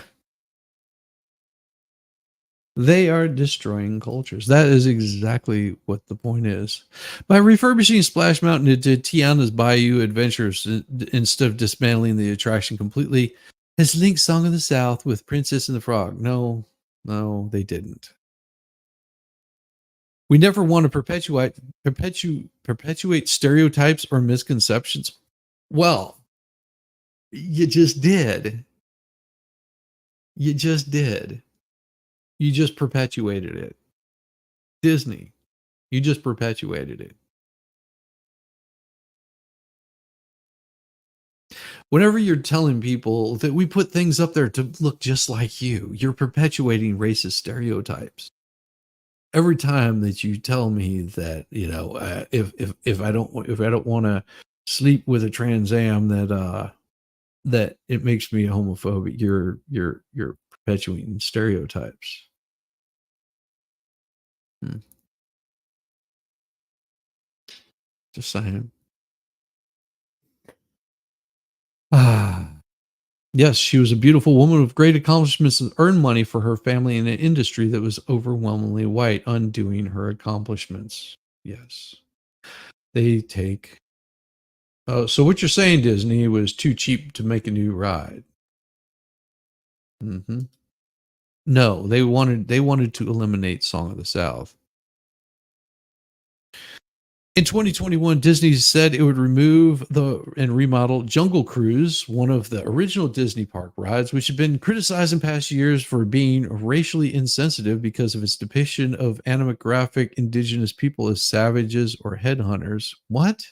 They are destroying cultures. That is exactly what the point is. By refurbishing Splash Mountain into Tiana's Bayou Adventures instead of dismantling the attraction completely, has linked Song of the South with Princess and the Frog. No, they didn't. We never want to perpetuate stereotypes or misconceptions. Well, you just did. You just did. You just perpetuated it. Disney, you just perpetuated it. Whenever you're telling people that we put things up there to look just like you're perpetuating racist stereotypes. Every time that you tell me that, if I don't want to sleep with a Trans Am, that it makes me a homophobic, you're perpetuating stereotypes. Just saying. Yes, she was a beautiful woman with great accomplishments and earned money for her family in an industry that was overwhelmingly white, undoing her accomplishments. Yes. They take. So what you're saying, Disney, was too cheap to make a new ride. No, they wanted to eliminate Song of the South. In 2021, Disney said it would remove and remodel Jungle Cruise, one of the original Disney park rides, which had been criticized in past years for being racially insensitive because of its depiction of animographic indigenous people as savages or headhunters. What?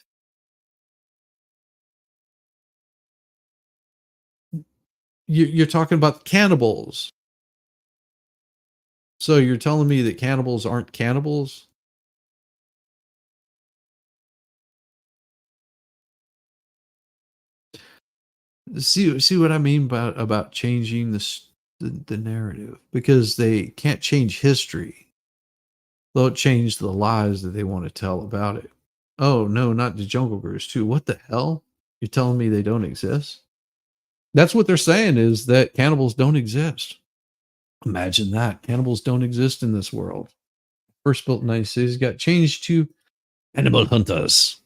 You're talking about cannibals. So you're telling me that cannibals aren't cannibals? See what I mean about changing the narrative, because they can't change history. They'll change the lies that they want to tell about it. Oh no, not the Jungle Cruise too. What the hell? You're telling me they don't exist? That's what they're saying, is that cannibals don't exist. Imagine that. Cannibals don't exist in this world. First built in 96, got changed to animal hunters.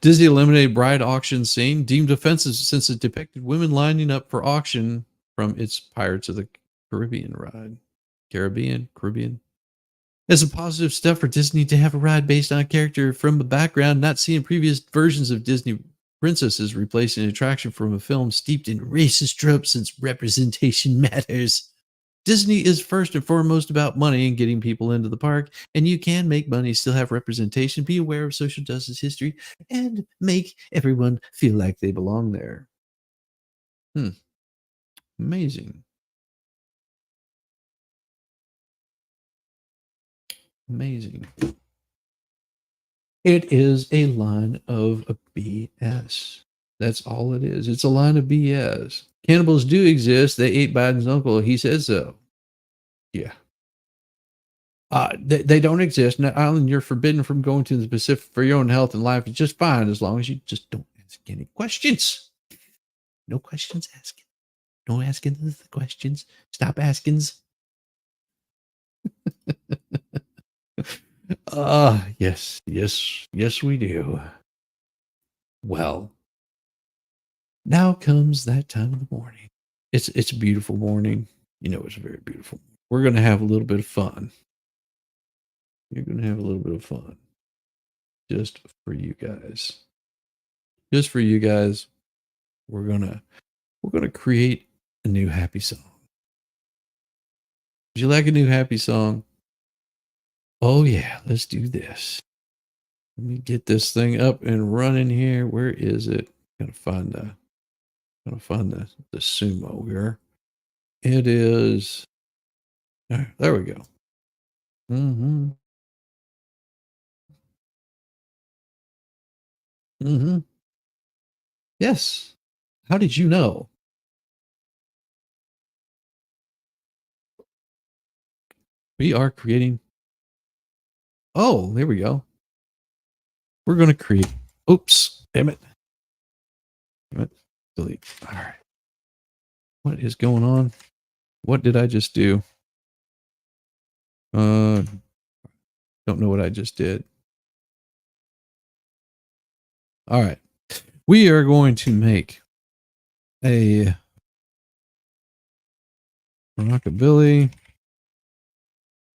Disney eliminated bride auction scene, deemed offensive since it depicted women lining up for auction from its Pirates of the Caribbean ride. Caribbean. As a positive step for Disney to have a ride based on a character from a background not seen in previous versions of Disney princesses, replacing an attraction from a film steeped in racist tropes since representation matters. Disney is first and foremost about money and getting people into the park, and you can make money, still have representation, be aware of social justice history, and make everyone feel like they belong there. Amazing. Amazing. It is a line of BS. That's all it is. It's a line of BS. Cannibals do exist. They ate Biden's uncle. He said so. Yeah. They don't exist. Now, Alan, you're forbidden from going to the Pacific for your own health and life. It's just fine as long as you just don't ask any questions. No questions asking. No asking the questions. Stop askings. Yes, we do. Well, now comes that time of the morning. It's a beautiful morning. You know, it's very beautiful. We're going to have a little bit of fun. You're going to have a little bit of fun. Just for you guys. Just for you guys. We're going to create a new happy song. Would you like a new happy song? Oh yeah, let's do this. Let me get this thing up and running here. Where is it? Gotta find the sumo here. It is. There we go. Mm-hmm. Yes. How did you know? We are creating. Oh, there we go. We're going to create. Oops. Damn it. Delete. All right. What is going on? What did I just do? Don't know what I just did. All right. We are going to make a rockabilly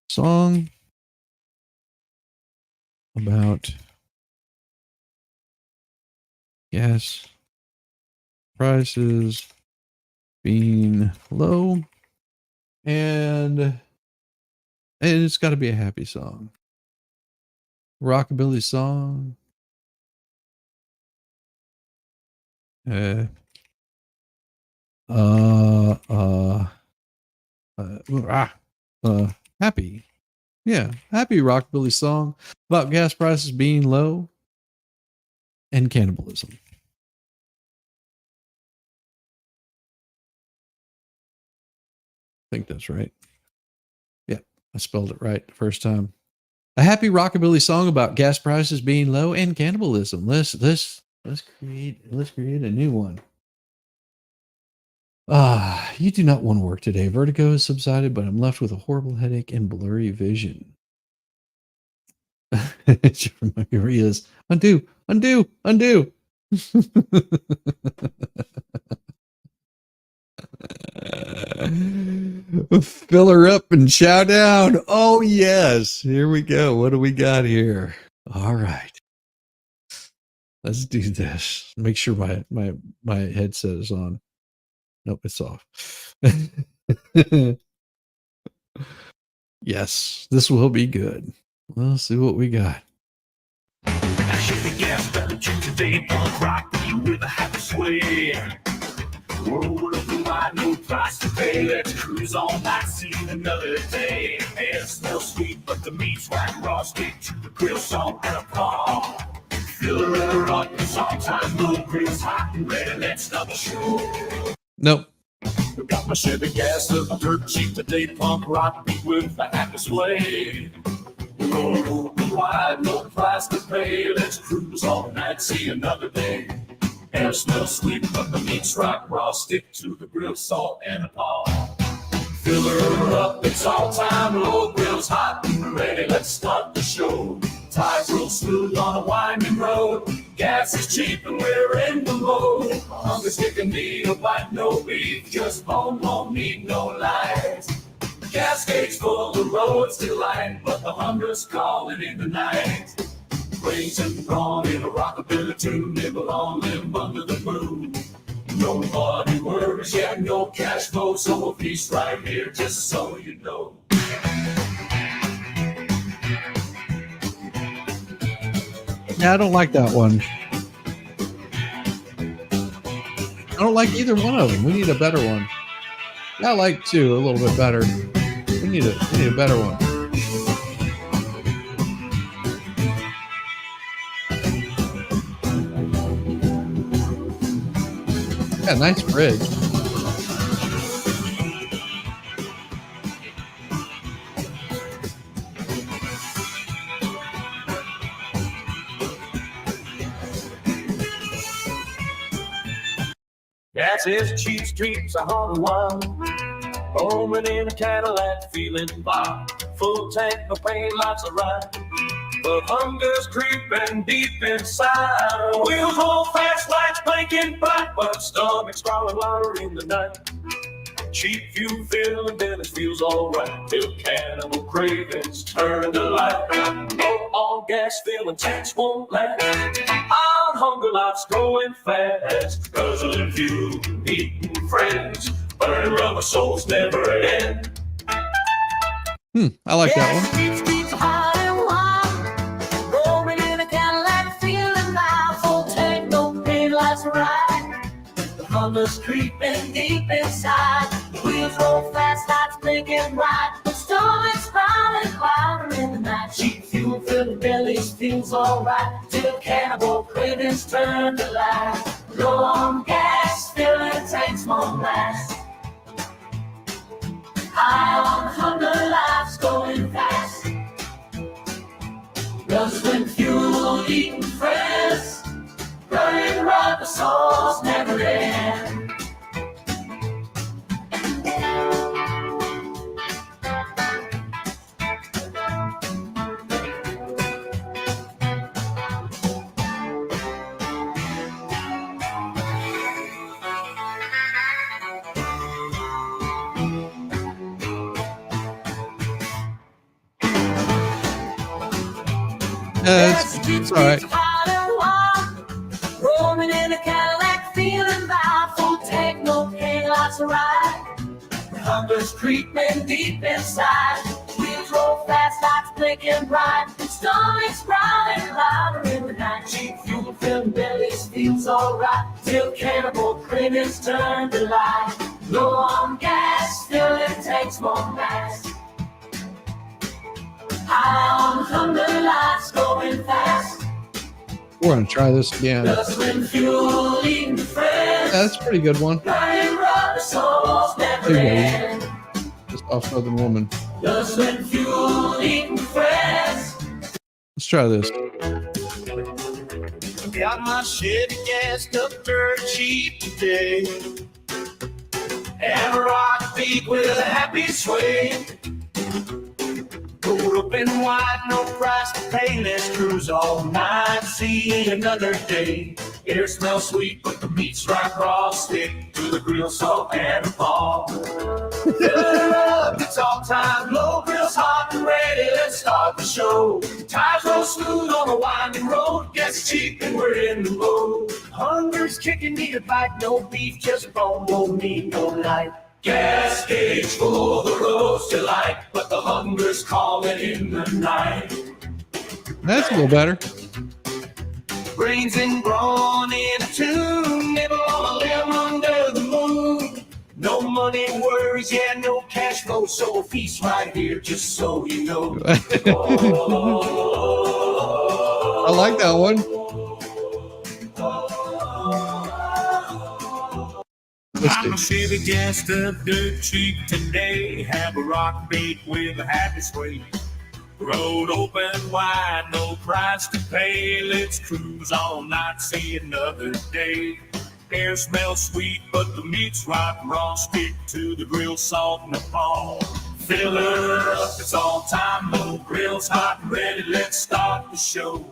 song about gas prices being low, and it's got to be a happy song. Rockabilly song. Happy. Yeah, happy rockabilly song about gas prices being low and cannibalism. I think that's right. Yeah, I spelled it right the first time. A happy rockabilly song about gas prices being low and cannibalism. Let's create a new one. You do not want to work today. Vertigo has subsided, but I'm left with a horrible headache and blurry vision. Maria's undo. Fill her up and chow down. Oh, yes. Here we go. What do we got here? All right. Let's do this. Make sure my headset is on. Nope, it's off. Yes, this will be good. Let's see what we got. Roll up the wide, no price to pay. Let's cruise all night, see another day. Air smells sweet, but the meat's right raw. Stick to the grill, salt and a paw. Fill her up, it's all time low. Grill's hot and ready, let's start the show. Nope. Got my Chevy gas up dirt cheap today. Punk rock beat with the happy sway. Roll up the wide, no price to pay. Let's cruise all night, see another day. Air smells sweet, but the meat's rock raw. Stick to the grill, salt and a paw. Fill her up, it's all time low. Grill's hot and ready, let's start the show. Tires real smooth on a winding road. Gas is cheap and we're in the mode. Hunger's kicking me a bite, no beef. Just bone, no meat, no lies. Cascades full, the road's delight, but the hunger's calling in the night. Brains and brawn in a rockabilly tune, nibble on limb under the moon. Nobody worries, yeah, no cash flow, so we'll feast right here, just so you know. Yeah, I don't like that one. I don't like either one of them. We need a better one. I like two a little bit better. We need a better one. Yeah, nice bridge. Gas is cheap, streets are hard and wild. Roaming in a Cadillac, feeling fine. Full tank, no pain, lots of ride. But hunger's creeping deep inside. Wheels roll fast, lights blinking bright, but stomach's growling louder in the night. Cheap fuel filling bellies feels alright till cannibal cravings turn to light. No all gas filling tanks won't last. Our hunger life's going fast. Guzzling fuel, eating friends, burning rubber souls never end. I like that one. Hunger's creeping deep inside. Wheels roll fast, lights blinking bright. The stomach's growling louder in the night. Cheap fuel filling bellies feels alright till cannibal cravings turn to life. Low on gas, filling tanks won't last. High on hunger, life's going fast. Guzzling fuel, eating friends, burning rubber souls never end. It's all right. Roaming in a Cadillac, feeling vibe. Full tank, no pain, lots of ride. Hunger's creeping deep inside. Wheels roll fast, lights blinking bright. Stomach's growling louder in the night. Cheap fuel filling bellies feels alright till cannibal cravings turn to light. Low on gas, filling tanks won't last. High on hunger, lights going fast. We're gonna try this again. Guzzling fuel, eating friends. Yeah, that's a pretty good one. Burning rubber souls never There you end. Just off Southern Woman. Guzzling fuel, eating friends. Let's try this. Got my Chevy gassed up dirt cheap today. And a rock beat with a happy sway. Rolled up in white, no price to pay. Let's cruise all night, see another day. Air smells sweet, but the meat's right raw. Stick to the grill, salt and a ball. Fill it up, it's all time low. Grill's hot and ready, let's start the show. Tires roll smooth on a winding road. Gets cheap and we're in the mode. Hunger's kicking, need a bite, no beef, just bone, no meat, no light. Gas gauge full of the road's delight, but the hunger's calling in the night. That's a little better. Brains and brawn in a tune, nibble on a limb under the moon. No money worries, yeah, no cash flow, so a feast right here, just so you know. I like that one. I'm a Chevy gassed up dirt cheap today. Have a rock bait with a happy sway. Road open wide, no price to pay. Let's cruise all night, see another day. Air smells sweet, but the meat's right raw. Stick to the grill, salt and a ball. Fill her up, it's all time low. Grill's hot and ready, let's start the show.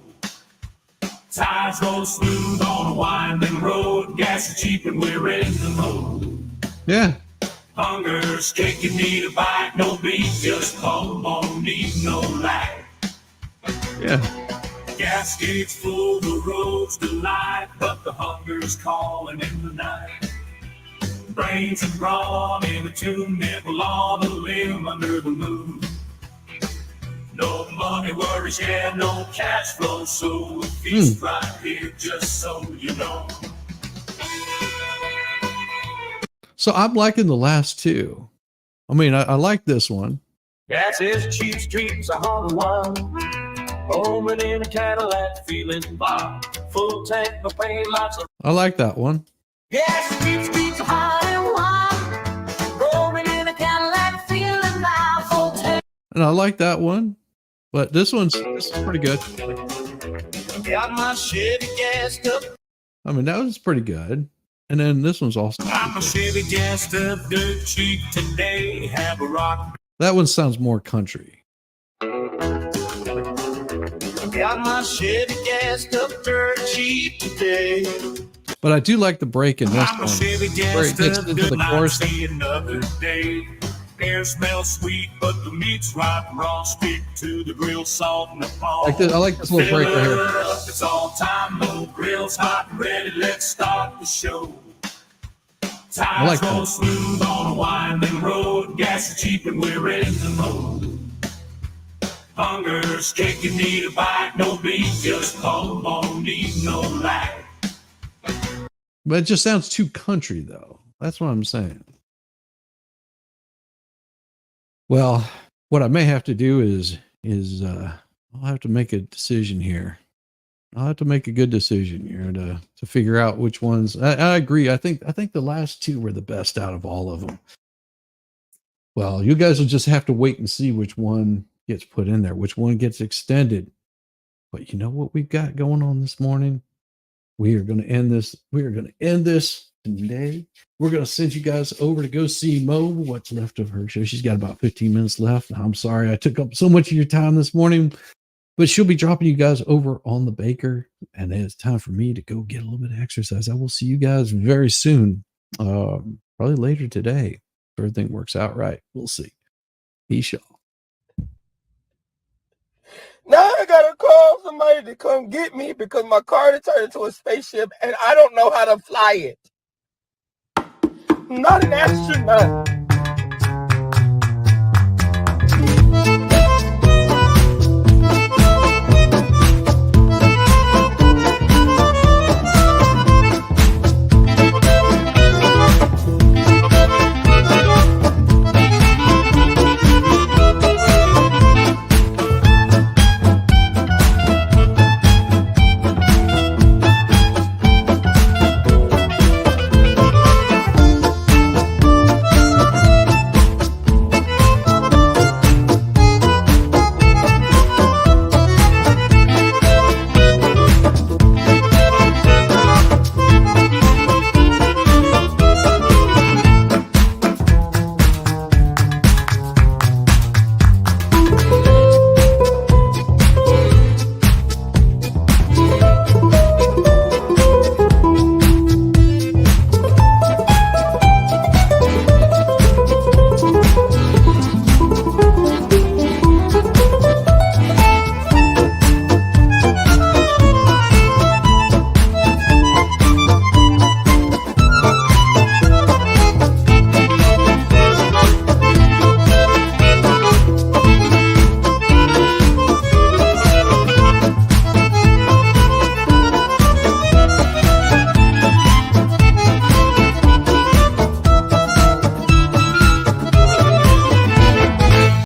Tires roll smooth on a winding road. Gas is cheap and we're in the mode. Yeah. Hunger's kicking, need a bite, no beef, just bone, need no light. Yeah. Gas gauge full, the road's delight, but the hunger's calling in the night. Brains and brawn in a tune, nibble on a limb under the moon. No money worries, yeah, no cash flow, so a feast right here, just so you know. So I'm liking the last two. I mean, I like this one. Gas is cheap, streets are hard one. Homing in a Cadillac, feeling fine. Full tank, no pain, lots of. I like that one. Gas is cheap, streets are hard and one. Homing in a Cadillac, feeling fine. Full tank. And I like that one. But this is pretty good. Got my Chevy gassed up. I mean, that was pretty good. And then this one's also I'm a Chevy gassed up, dirt cheap today. Have a rock. that one sounds more country. Got my Chevy gassed up, dirt cheap today. But I do like the break in this I'm a one. Chevy Where it gassed gets up, into the good chorus. night, see another day. Air smells sweet, but the meat's right raw. Stick to the grill, salt and a ball. I like this little break right here. It's all time low, grill's hot and ready. Let's start the show. I like Tires roll that. smooth on a winding road. Gas is cheap and we're in the mode. Hunger's kicking, need a bite, no beef, just bone, need no light. But it just sounds too country, though. That's what I'm saying. Well, what I may have to do is I'll have to make a decision here. I'll have to make a good decision here to figure out which ones. I agree. I think the last two were the best out of all of them. Well, you guys will just have to wait and see which one gets put in there, which one gets extended. But you know what we've got going on this morning? We are going to end this. We are going to end this today. We're going to send you guys over to go see Mo, what's left of her show. She's got about 15 minutes left. I'm sorry I took up so much of your time this morning, but she'll be dropping you guys over on the baker. And then it's time for me to go get a little bit of exercise. I will see you guys very soon. Probably later today. If everything works out right. We'll see. Peace, y'all. Now I gotta call somebody to come get me because my car turned into a spaceship and I don't know how to fly it. I'm not an astronaut.